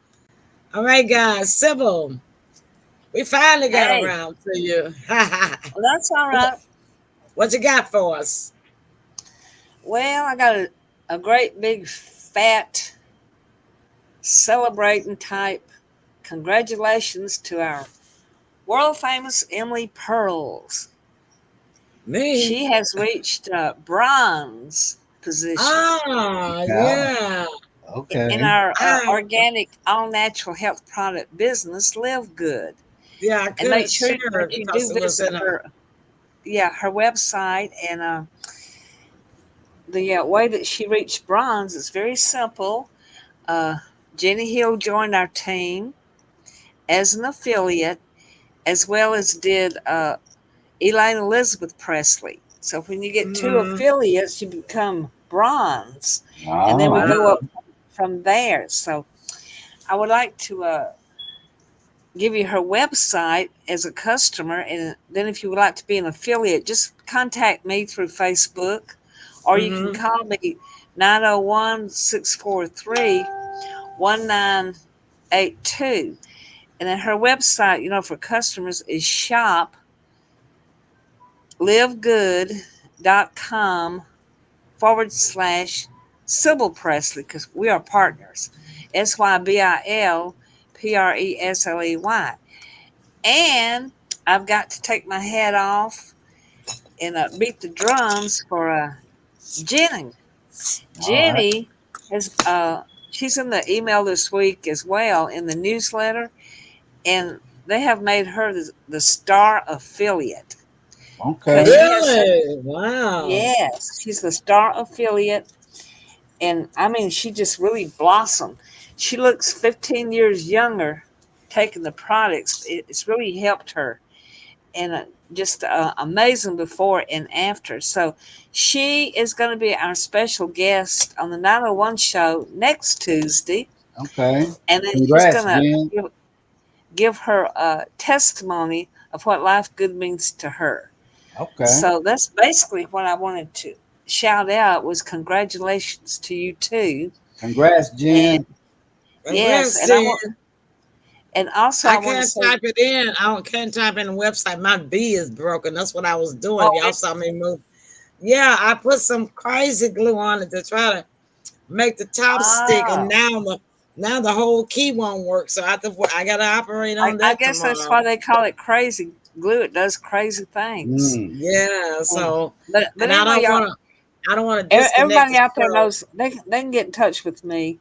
All right, guys. SYBIL, we finally got around to you. Well, that's all right. What you got for us? Well, I got a great big fat celebrating type congratulations to our world famous Emily Pearls. Me? She has reached bronze position. Ah, yeah. Okay. In our organic, all natural health product business, Live Good. Yeah, I and make could sure share you because do it was visit in her website. And the way that she reached bronze is very simple. Jenny Hill joined our team as an affiliate, as well as did Elaine Elizabeth Presley. So when you get two affiliates, you become bronze, and then we go up from there. So I would like to give you her website as a customer, and then if you would like to be an affiliate, just contact me through Facebook, or you can call me 901-643-1980. 1982. And then her website, for customers is shoplivegood.com/SYBIL Presley, because we are partners. SYBIL PRESLEY. And I've got to take my hat off and beat the drums for Jenny. All right. Jenny has she's in the email this week as well in the newsletter, and they have made her the star affiliate. Okay. Because she has Really? Wow. yes, she's the star affiliate, and I mean she just really blossomed. She looks 15 years younger taking the products. It's really helped her, and just amazing before and after. So she is going to be our special guest on the 901 show next Tuesday, Okay. and then she's Congrats, going to Jen. give her testimony of what life good means to her. Okay. So that's basically what I wanted to shout out was congratulations to you too. Congrats, And Jen. yes, Congrats, and Jen. also I I want to can't say, type it in. Can't type in the website. My B is broken. That's what I was doing. oh, Y'all saw me move. Yeah, I put some crazy glue on it to try to make the top stick, and now the whole key won't work. So I got to operate on I that guess that's tomorrow. why they call it crazy glue. It does crazy things. Mm. Yeah. So, But and anyway, y'all, I don't want to disconnect everybody the out there show. knows they can get in touch with me,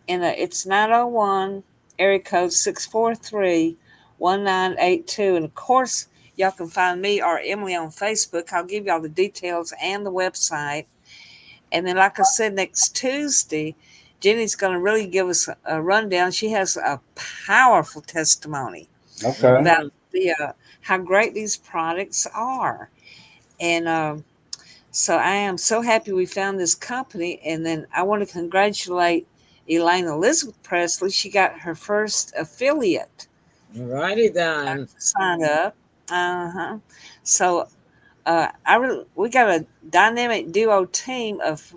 and it's 901 area code 643-1982, and of course y'all can find me or Emily on Facebook. I'll give y'all the details and the website. And then, like I said, next Tuesday, Jenny's going to really give us a rundown. She has a powerful testimony Okay. about how great these products are. And so I am so happy we found this company. And then I want to congratulate Elaine Elizabeth Presley. She got her first affiliate Righty done. signed up. So we got a dynamic duo team of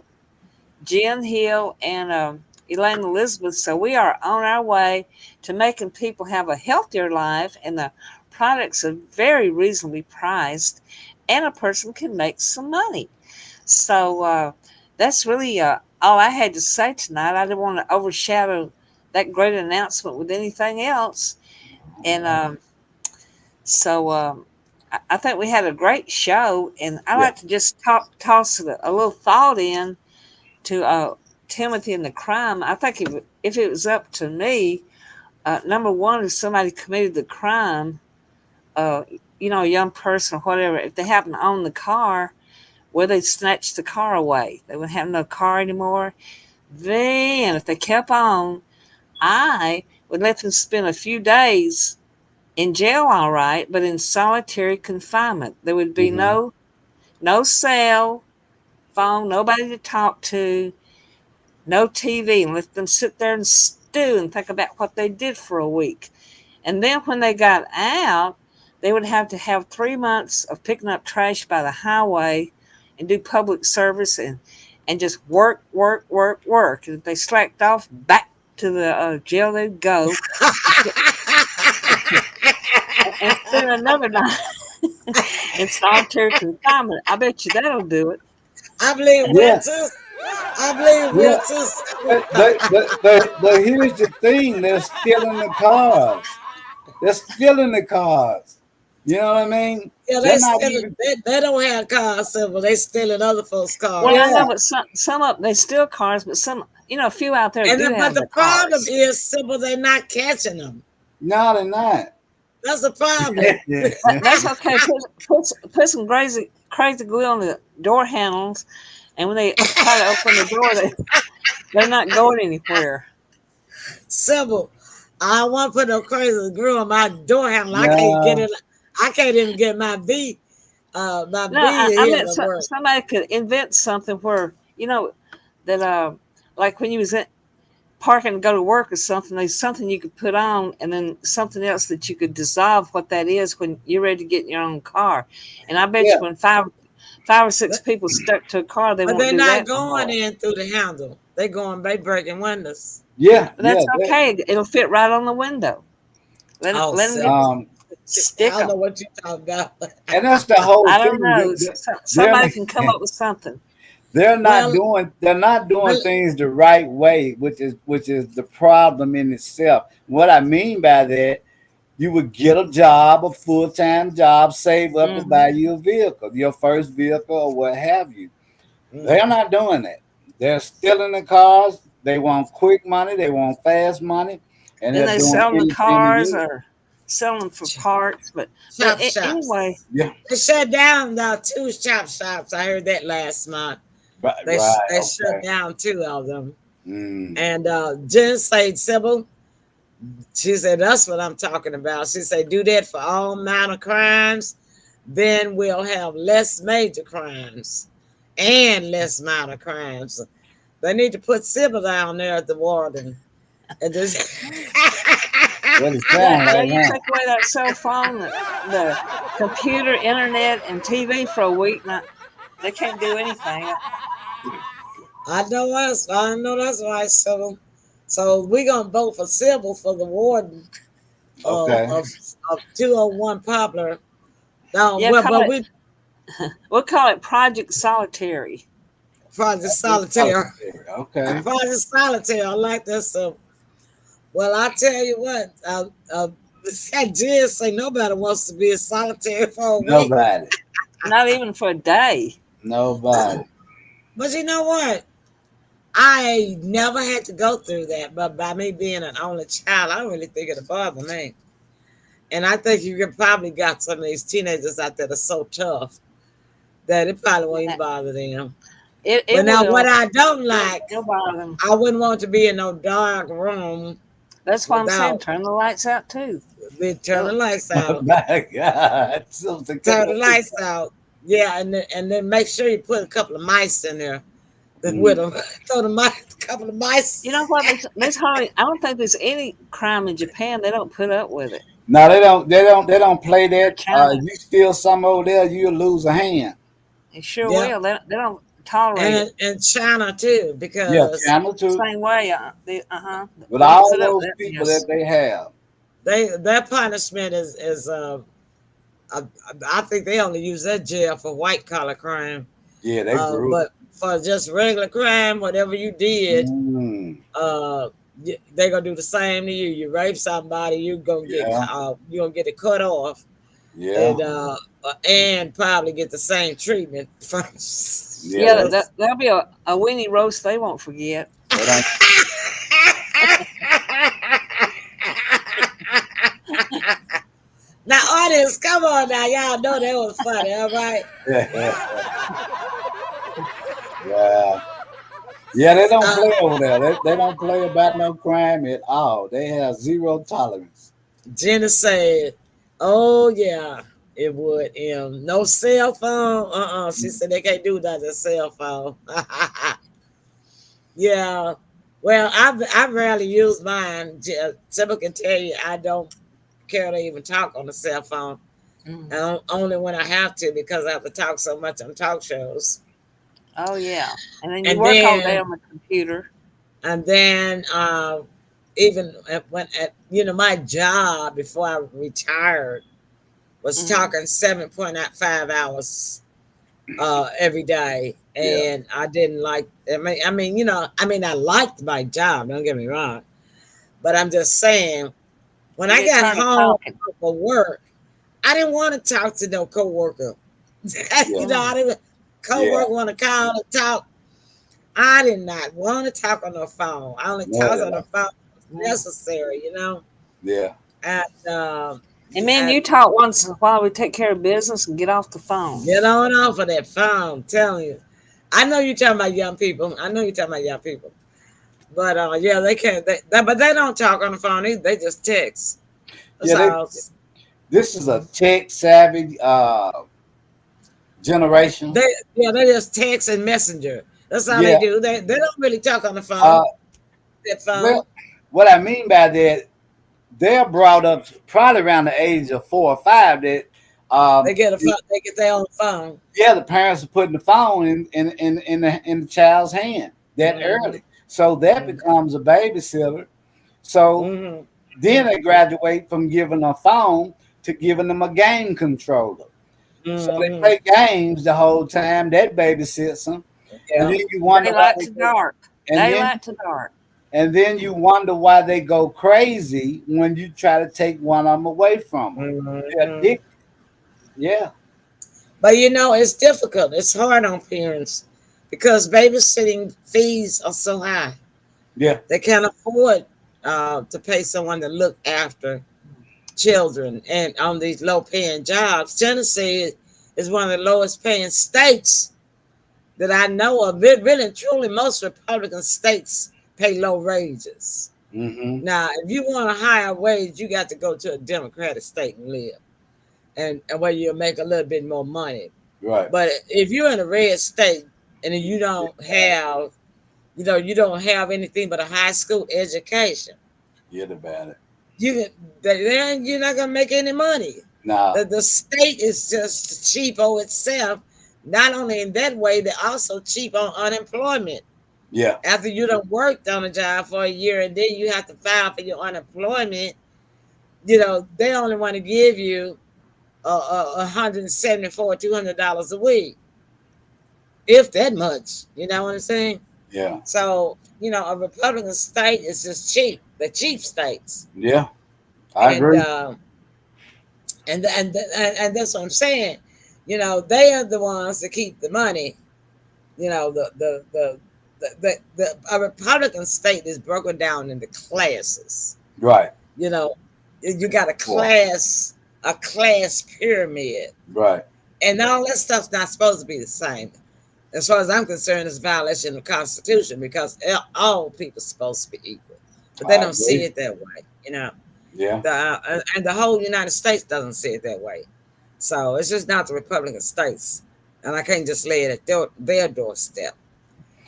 Jen Hill and Elaine Elizabeth. So we are on our way to making people have a healthier life, and the products are very reasonably priced, and a person can make some money. So that's really all I had to say tonight. I didn't want to overshadow that great announcement with anything else. And I think we had a great show, and I like to just toss a little thought in to Timothy and the crime. I think if it was up to me, number one, if somebody committed the crime, a young person or whatever, if they happen to own the car, where they snatched the car away, they wouldn't have no car anymore. Then, if they kept on, I would let them spend a few days in jail, all right, but in solitary confinement. There would be no cell phone, nobody to talk to, no TV, and let them sit there and stew and think about what they did for a week. And then when they got out, they would have to have 3 months of picking up trash by the highway and do public service and just work. And if they slacked off, back to the jail they'd go and spend another night in solitary confinement. I bet you that'll do it. I believe Yeah. I believe Yeah. Wiltus. But here's the thing: they're stealing the cars. They're stealing the cars. You know what I mean? Yeah, They're not even. they don't have cars, Sybil. They stealing other folks' cars. Well, I know, but some of they steal cars, but some, a few out there do have But the problem cars. is, Sybil, they're not catching them. No, they're not. That's the problem. That's okay. Put some crazy glue on the door handles, and when they try to open the door, they're not going anywhere. Sybil, I want to put no crazy glue on my door handle. No. I can't get it. I can't even get my B. I meant somebody could invent something where that like when you was parking to go to work or something, there's something you could put on, and then something else that you could dissolve what that is when you're ready to get in your own car. And I bet you when five or six people stuck to a car, they won't do that. But they're not going in through the handle. They breaking windows. Yeah, That's yeah. okay. It'll fit right on the window. Oh, Let them so get Um, stick I don't know them. what you talking about. and that's the whole I don't thing. know. They're Somebody can come up with something. Well, they're not doing well, things the right way, which is the problem in itself. What I mean by that, you would get a job, a full-time job, save up to buy you a vehicle, your first vehicle or what have you. They're not doing that. They're stealing the cars. They want quick money. They want fast money, and Then they're they doing sell the anything to cars get it. or sell them for parts. But chop shops. anyway, Yeah, They shut down the two chop shops. I heard that last month. right. They shut Okay. down two of them. Mm. And Jen said, Sybil, she said, that's what I'm talking about. She said, do that for all minor crimes, then we'll have less major crimes and less minor crimes. They need to put Sybil down there at the warden. And just What it yeah, sound like, you huh? take away that cell phone, the computer, internet, and TV for a week. Now, they can't do anything. I know that's right, Sybil. So we're gonna vote for Sybil for the warden Okay. of 201 Poplar. No, Yeah, well, but we we'll call it Project Solitary. Project Solitaire. Okay. Project Solitaire. I like that stuff. Well, I tell you what, that Jen say nobody wants to be in solitary for a week. Nobody. Not even for a day. Nobody. But you know what? I never had to go through that, but by me being an only child, I don't really think it'll bother me. And I think you could probably got some of these teenagers out there that's so tough that it probably won't even bother them. But now, will. what I don't like, It'll bother them. I wouldn't want to be in no dark room. That's what I'm saying. Turn the lights out too. Turn the lights out. Oh my God. Turn the lights out. Yeah, and then make sure you put a couple of mice in there with them. Throw a couple of mice. You know what? There's hardly. I don't think there's any crime in Japan. They don't put up with it. No, they don't play that. You steal some over there, you'll lose a hand. They sure will. They don't tolerate it. And China too, because China too. Same way. With all those people that they have, their punishment is I think they only use that jail for white collar crime. Yeah, they brutal. But for just regular crime, whatever you did, they're gonna do the same to you. You rape somebody, you're gonna get it cut off. Yeah. And probably get the same treatment first. There'll be a weenie roast they won't forget. Now, audience, come on now. Y'all know that was funny, all right? Yeah, they don't play over there. They don't play about no crime at all. They have zero tolerance. Jenna said, oh, yeah, it would. No cell phone. She said they can't do that with cell phone. Yeah. Well, I rarely use mine. Sybil can tell you I don't care to even talk on the cell phone. Only when I have to, because I have to talk so much on talk shows. Oh yeah, and then you work all day on the computer. And then even my job before I retired was talking 7.5 hours every day, and I didn't like. I mean, I liked my job. Don't get me wrong, but I'm just saying, when I got home for work, I didn't want to talk to no coworker. I didn't. Co-worker want to call and talk. I did not want to talk on the phone. I only talked on the phone when necessary, Yeah. And man, you talk once in a while. We take care of business and get off the phone. Get on off of that phone. I'm telling you. I know you're talking about young people. But they can't. But they don't talk on the phone either. They just text. This is a tech savvy generation. They just text and messenger. That's all they do. They don't really talk on the phone. Well, what I mean by that, they're brought up probably around the age of 4 or 5 that they get their own phone. Yeah, the parents are putting the phone in the child's hand that early. So that becomes a babysitter. So Mm-hmm. then they graduate from giving a phone to giving them a game controller. So they Mm-hmm. play games the whole time. That babysits them, and Yeah. then you wonder why Daylight they to go, dark. and then Daylight to dark. you wonder why they go crazy when you try to take one of them away from them. They're Mm-hmm. addicted. Yeah, But you know, it's difficult. It's hard on parents because babysitting fees are so high. yeah, They can't afford to pay someone to look after children and on these low paying jobs. Tennessee is one of the lowest paying states that I know of. Really and truly, most Republican states pay low wages. mm-hmm. Now, if you want a higher wage, you got to go to a Democratic state and live, and where you'll make a little bit more money. Right. But if you're in a red state and you don't have, you don't have anything but a high school education, Forget about it. then you're not gonna make any money. Nah. The state is just cheapo itself. Not only in that way, they're also cheap on unemployment. Yeah. After you done worked on a job for a year and then you have to file for your unemployment, they only want to give you $174, $200 a week, if that much. You know what I'm saying? Yeah. So a Republican state is just cheap. The cheap states. Yeah. I And agree. and that's what I'm saying. They are the ones that keep the money. A Republican state is broken down into classes. Right. You got a class pyramid, Right. and all that stuff's not supposed to be the same. As far as I'm concerned, it's a violation of the Constitution because all people are supposed to be equal, but they don't see it that way. Yeah. And the whole United States doesn't see it that way. So it's just not the Republican states, and I can't just lay it at their doorstep.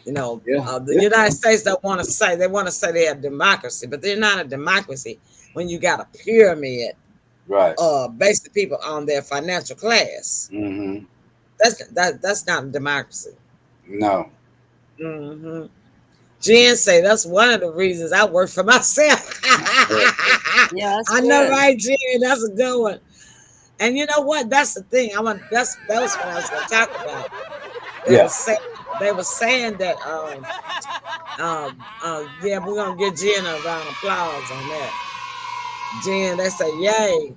The United States want to say they're a democracy, but they're not a democracy when you got a pyramid, right? Basing people on their financial class. Mm-hmm. That's not a democracy. No. Mm-hmm. Jen say that's one of the reasons I work for myself. Yeah, I know, right, Jen? That's a good one. And you know what? That's the thing. That was what I was going to talk about. They were saying that yeah, we're gonna give Jen a round of applause on that. Jen, they say yay.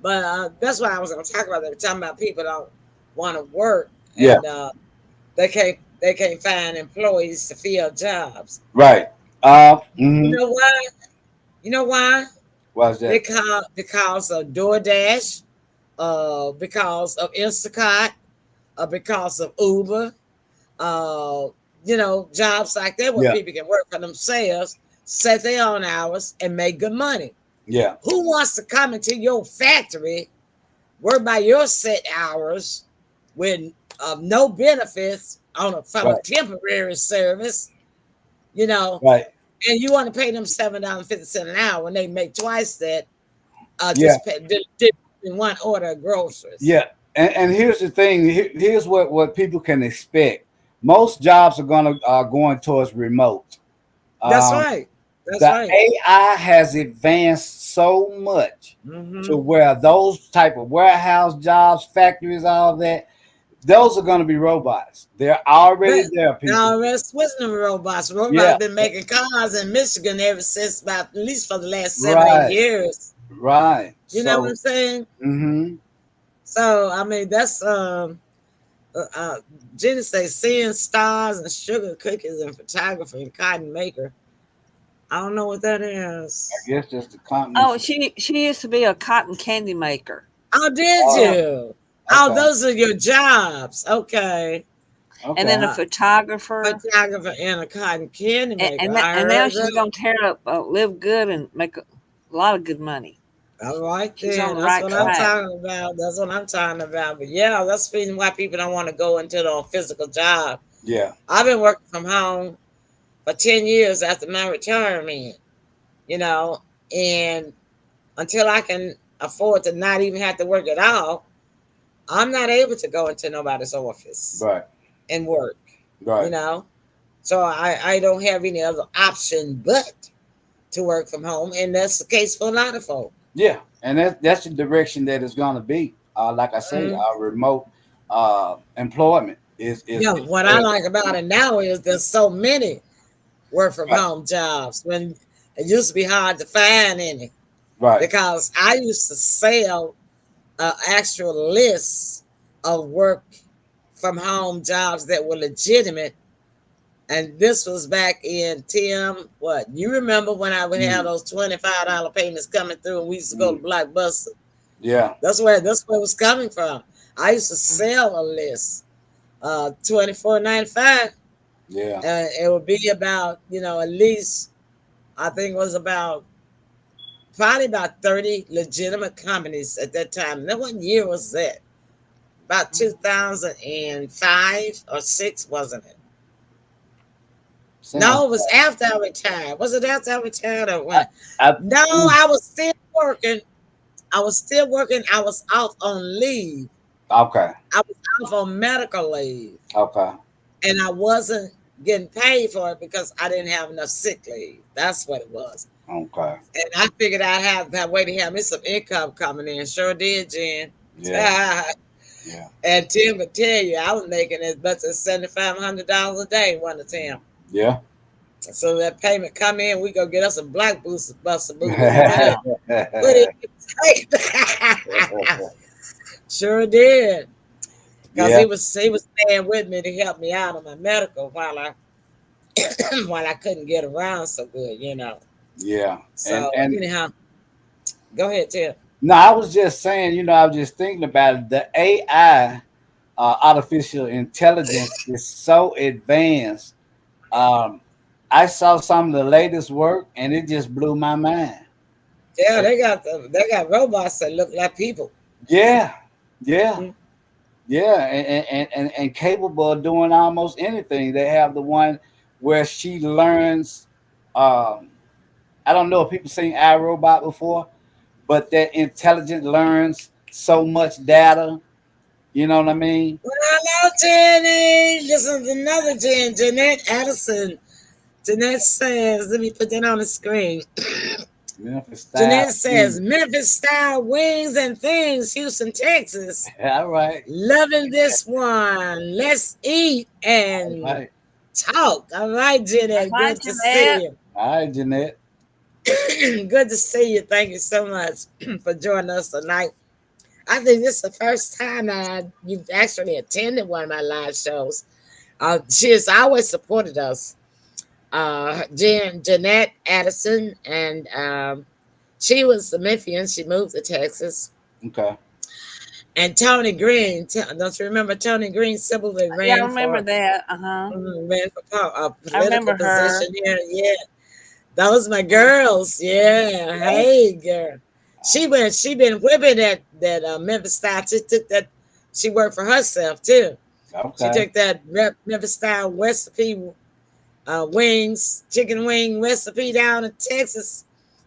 But that's what I was gonna talk about. They were talking about people don't want to work, and they can't find employees to fill jobs. Right. You know why? You know why? Why's that? Because of DoorDash, because of Instacart, because of Uber. Jobs like that where people can work for themselves, set their own hours, and make good money. Yeah. Who wants to come into your factory, work by your set hours, with no benefits from a temporary service, Right. and you want to pay them $7.50 an hour when they make twice that, in one order of groceries. Yeah. And here's the thing. Here's what people can expect. Most jobs are going towards remote. That's right. That's right. AI has advanced so much to where those type of warehouse jobs, factories, all that, those are going to be robots. They're already there. People. Now we're switching to robots. Robots been making cars in Michigan ever since at least for the last 7-8 years. Right. You know what I'm saying? Mm-hmm. So I mean that's Jenny says seeing stars and sugar cookies and photographer and cotton maker. I don't know what that is. I guess just the cotton. Oh, she used to be a cotton candy maker. Oh, did you? Oh, those are your jobs. Okay. And then a photographer. And a cotton candy maker. And now she's going to tear up, live good and make a lot of good money. All right, She's then. on the That's right what track. I'm talking about. That's what I'm talking about. But yeah, that's the reason why people don't want to go into the physical job. Yeah. I've been working from home for 10 years after my retirement, and until I can afford to not even have to work at all, I'm not able to go into nobody's office and work. Right. So I don't have any other option but to work from home, and that's the case for a lot of folks. Yeah, and that's the direction that it's going to be. Like I say, Mhm. remote employment Yeah, is what I like about it now is there's so many work from right. home jobs when it used to be hard to find any. Right. Because I used to sell actual lists of work from home jobs that were legitimate. And this was back in Tim. What you remember when I would have those $25 payments coming through, and we used to go to Blockbuster. Yeah. That's where it was coming from. I used to sell a list, $24.95. Yeah. And it would be about, at least I think it was probably about 30 legitimate companies at that time. Now, what year was that? About 2005 or 6, wasn't it? No, it was after I retired. Was it after I retired or when? No, I was still working. I was off on leave. Okay. I was off on medical leave. Okay. And I wasn't getting paid for it because I didn't have enough sick leave. That's what it was. Okay. And I figured I'd have that way to have me some income coming in. Sure did, Jen. Yeah. Yeah. And Tim would tell you I was making as much as $7,500 a day one of them. Yeah. So that payment come in, we go get us a black buster boot. Sure did. Because he was staying with me to help me out on my medical while I couldn't get around so good, Yeah. So anyhow, go ahead, Tim. No, I was just saying, I was just thinking about it. The AI, artificial intelligence, is so advanced. I saw some of the latest work, and it just blew my mind. Yeah, they got robots that look like people. Yeah, yeah, yeah, and capable of doing almost anything. They have the one where she learns. I don't know if people seen iRobot before, but that intelligent learns so much data. You know what I mean? Well, hello, Jenny. Listen to another Jen, Jeanette Addison. Jeanette says, let me put that on the screen. Jeanette says, Memphis style wings and things, Houston, Texas. All right. Loving this one. Let's eat and talk. All right, Jeanette. Good to see you. All right, Jeanette. Good to see you. Thank you so much for joining us tonight. I think this is the first time you've actually attended one of my live shows. She has always supported us. Jeanette Addison, and she was the Memphian. She moved to Texas. Okay. And Tony Green, don't you remember Tony Green? SYBIL that ran I remember that. Ran for a political I remember position here. Yeah, those my girls. Yeah, hey girl. She been whipping that Memphis style. She took that. She worked for herself too. Okay. She took that Memphis style recipe. Wings, chicken wing recipe down in Texas,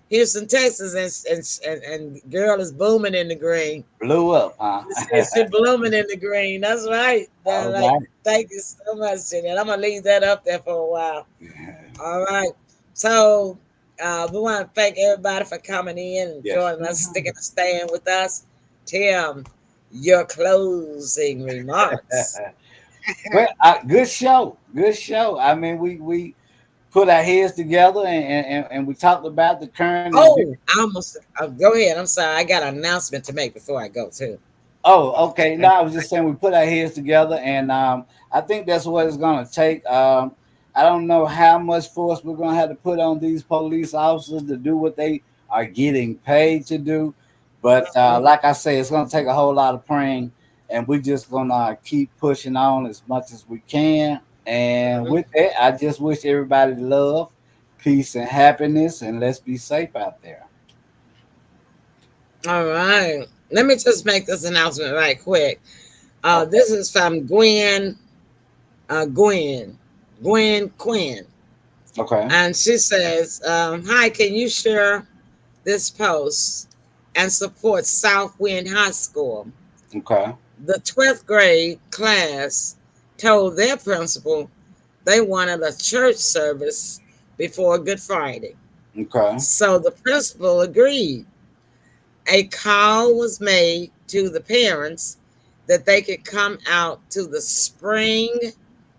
Houston, Texas, and girl is booming in the green. Blew up, huh? She's blooming in the green. That's right. Right. Thank you so much, Jenny. I'm gonna leave that up there for a while. All right. So we want to thank everybody for coming in and joining us, sticking and staying with us. Tim, your closing remarks. Well, good show. I mean, we put our heads together and we talked about the current. I almost go ahead. I'm sorry. I got an announcement to make before I go too. Oh, okay. No, I was just saying we put our heads together, and I think that's what it's going to take. I don't know how much force we're going to have to put on these police officers to do what they are getting paid to do, but like I say, it's going to take a whole lot of praying. And we're just gonna keep pushing on as much as we can. And with that, I just wish everybody love, peace, and happiness, and let's be safe out there. All right. Let me just make this announcement right quick. This is from Gwen Quinn. Okay. And she says, hi, can you share this post and support Southwind High School? Okay. The 12th grade class told their principal they wanted a church service before Good Friday. Okay. So the principal agreed. A call was made to the parents that they could come out to the spring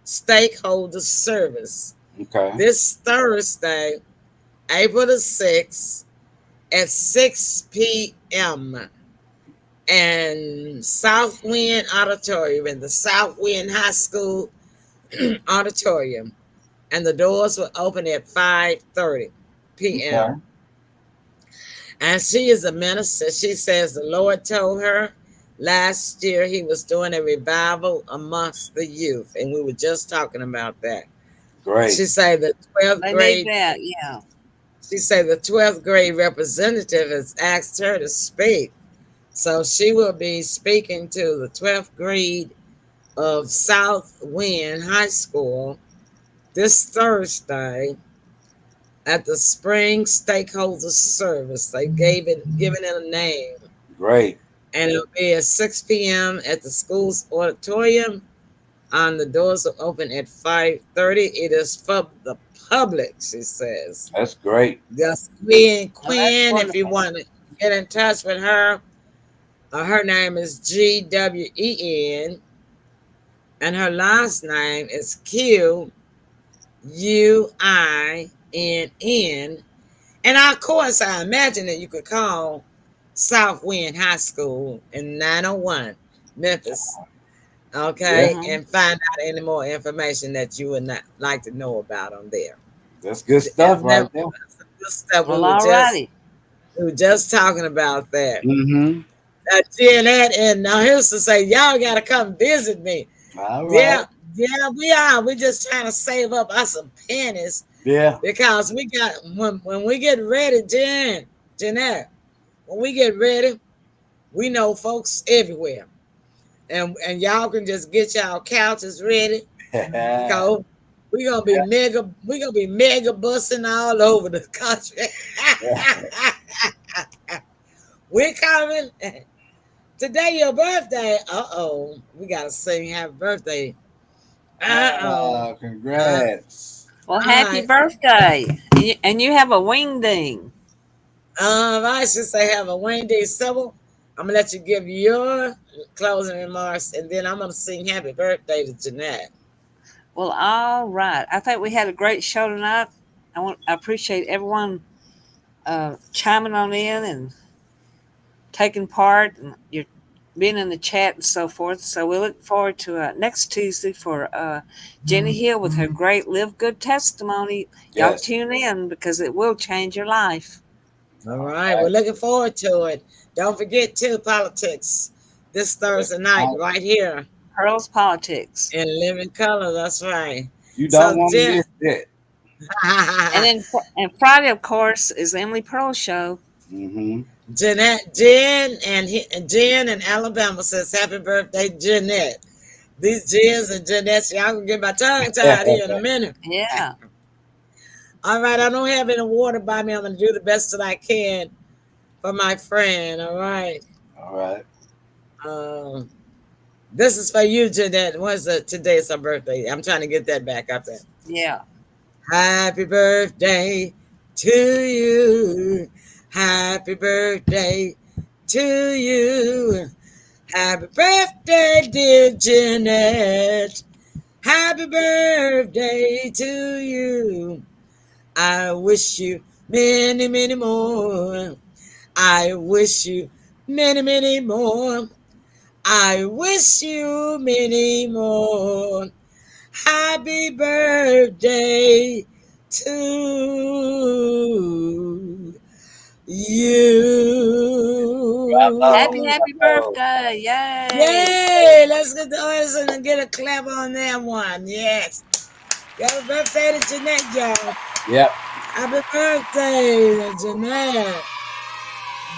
stakeholder service Okay. this Thursday, April the 6th at 6 p.m. and South Wind Auditorium in the South Wind High School auditorium, and the doors will open at 5:30 Okay. p.m. And she is a minister. She says the Lord told her last year he was doing a revival amongst the youth, and we were just talking about that. Great. She said the 12th They need grade. that, yeah. She said the 12th grade representative has asked her to speak. So she will be speaking to the 12th grade of South Wind High School this Thursday at the spring stakeholder service. They given it a name. Great. And it'll be at 6 p.m. at the school's auditorium. The doors will open at 5:30. It is for the public, she says. That's great. Yes, Queen, if you want to get in touch with her, her name is GWEN, and her last name is QUINN. And of course, I imagine that you could call South Wind High School in 901 Memphis, okay, Yeah. and find out any more information that you would not like to know about them there. That's good stuff right there. Good stuff. Well, all righty. We were just talking about that. Mm-hmm. Jeanette and Houston say, y'all got to come visit me. All right. Yeah, we are. We're just trying to save up us some pennies. Yeah. Because we got, when we get ready, Jeanette, when we get ready, we know folks everywhere. And y'all can just get y'all couches ready. Because we're gonna be mega busting all over the country. We're coming. Today your birthday. We gotta sing happy birthday. Congrats. Well, happy birthday. And you have a wing ding. I should say have a Wayne D. Sybil. I'm gonna let you give your closing remarks, and then I'm gonna sing happy birthday to Jeanette. Well, all right. I think we had a great show tonight. I appreciate everyone chiming on in and taking part, and you're being in the chat and so forth. So we look forward to next Tuesday for Jenny Hill with her great Live Good testimony. Y'all Yes. tune in because it will change your life. All right, we're looking forward to it. Don't forget too, politics this Thursday night right here Pearl's Politics in Living Color. That's right. You don't want to Jen, miss it. and Friday, of course, is the Emily Pearl Show. Mm-hmm. Jen and Alabama says happy birthday, Jeanette. These Jens and Jeanettes, y'all gonna get my tongue tied here in a minute. Yeah. All right, I don't have any water by me. I'm gonna do the best that I can for my friend. All right. All right. This is for you, Jeanette. Today's her birthday. I'm trying to get that back up there. Yeah. Happy birthday to you. Happy birthday to you. Happy birthday, dear Jeanette. Happy birthday to you. I wish you many, many more. I wish you many, many more. I wish you many more. Happy birthday to you. Happy birthday. Yay. Yay. Let's get the others and get a clap on that one. Yes. Happy birthday to Jeanette, y'all. Yep. Happy birthday to Jeanette.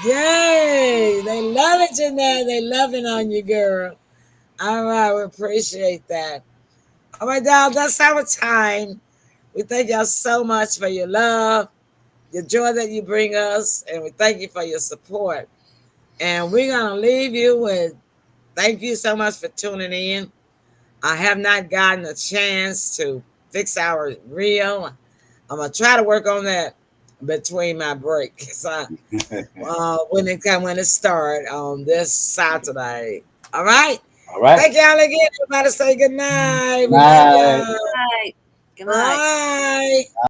Yay. They love it, Jeanette. They loving on you, girl. All right. We appreciate that. All right, dog. That's our time. We thank y'all so much for your love, your joy that you bring us, and we thank you for your support. And we're going to leave you with thank you so much for tuning in. I have not gotten a chance to fix our reel. I'm gonna try to work on that between my breaks. When it start on this Saturday. All right. All right. Thank y'all again. Everybody say good night. We love Night. y'all. Good night. Good night. Bye.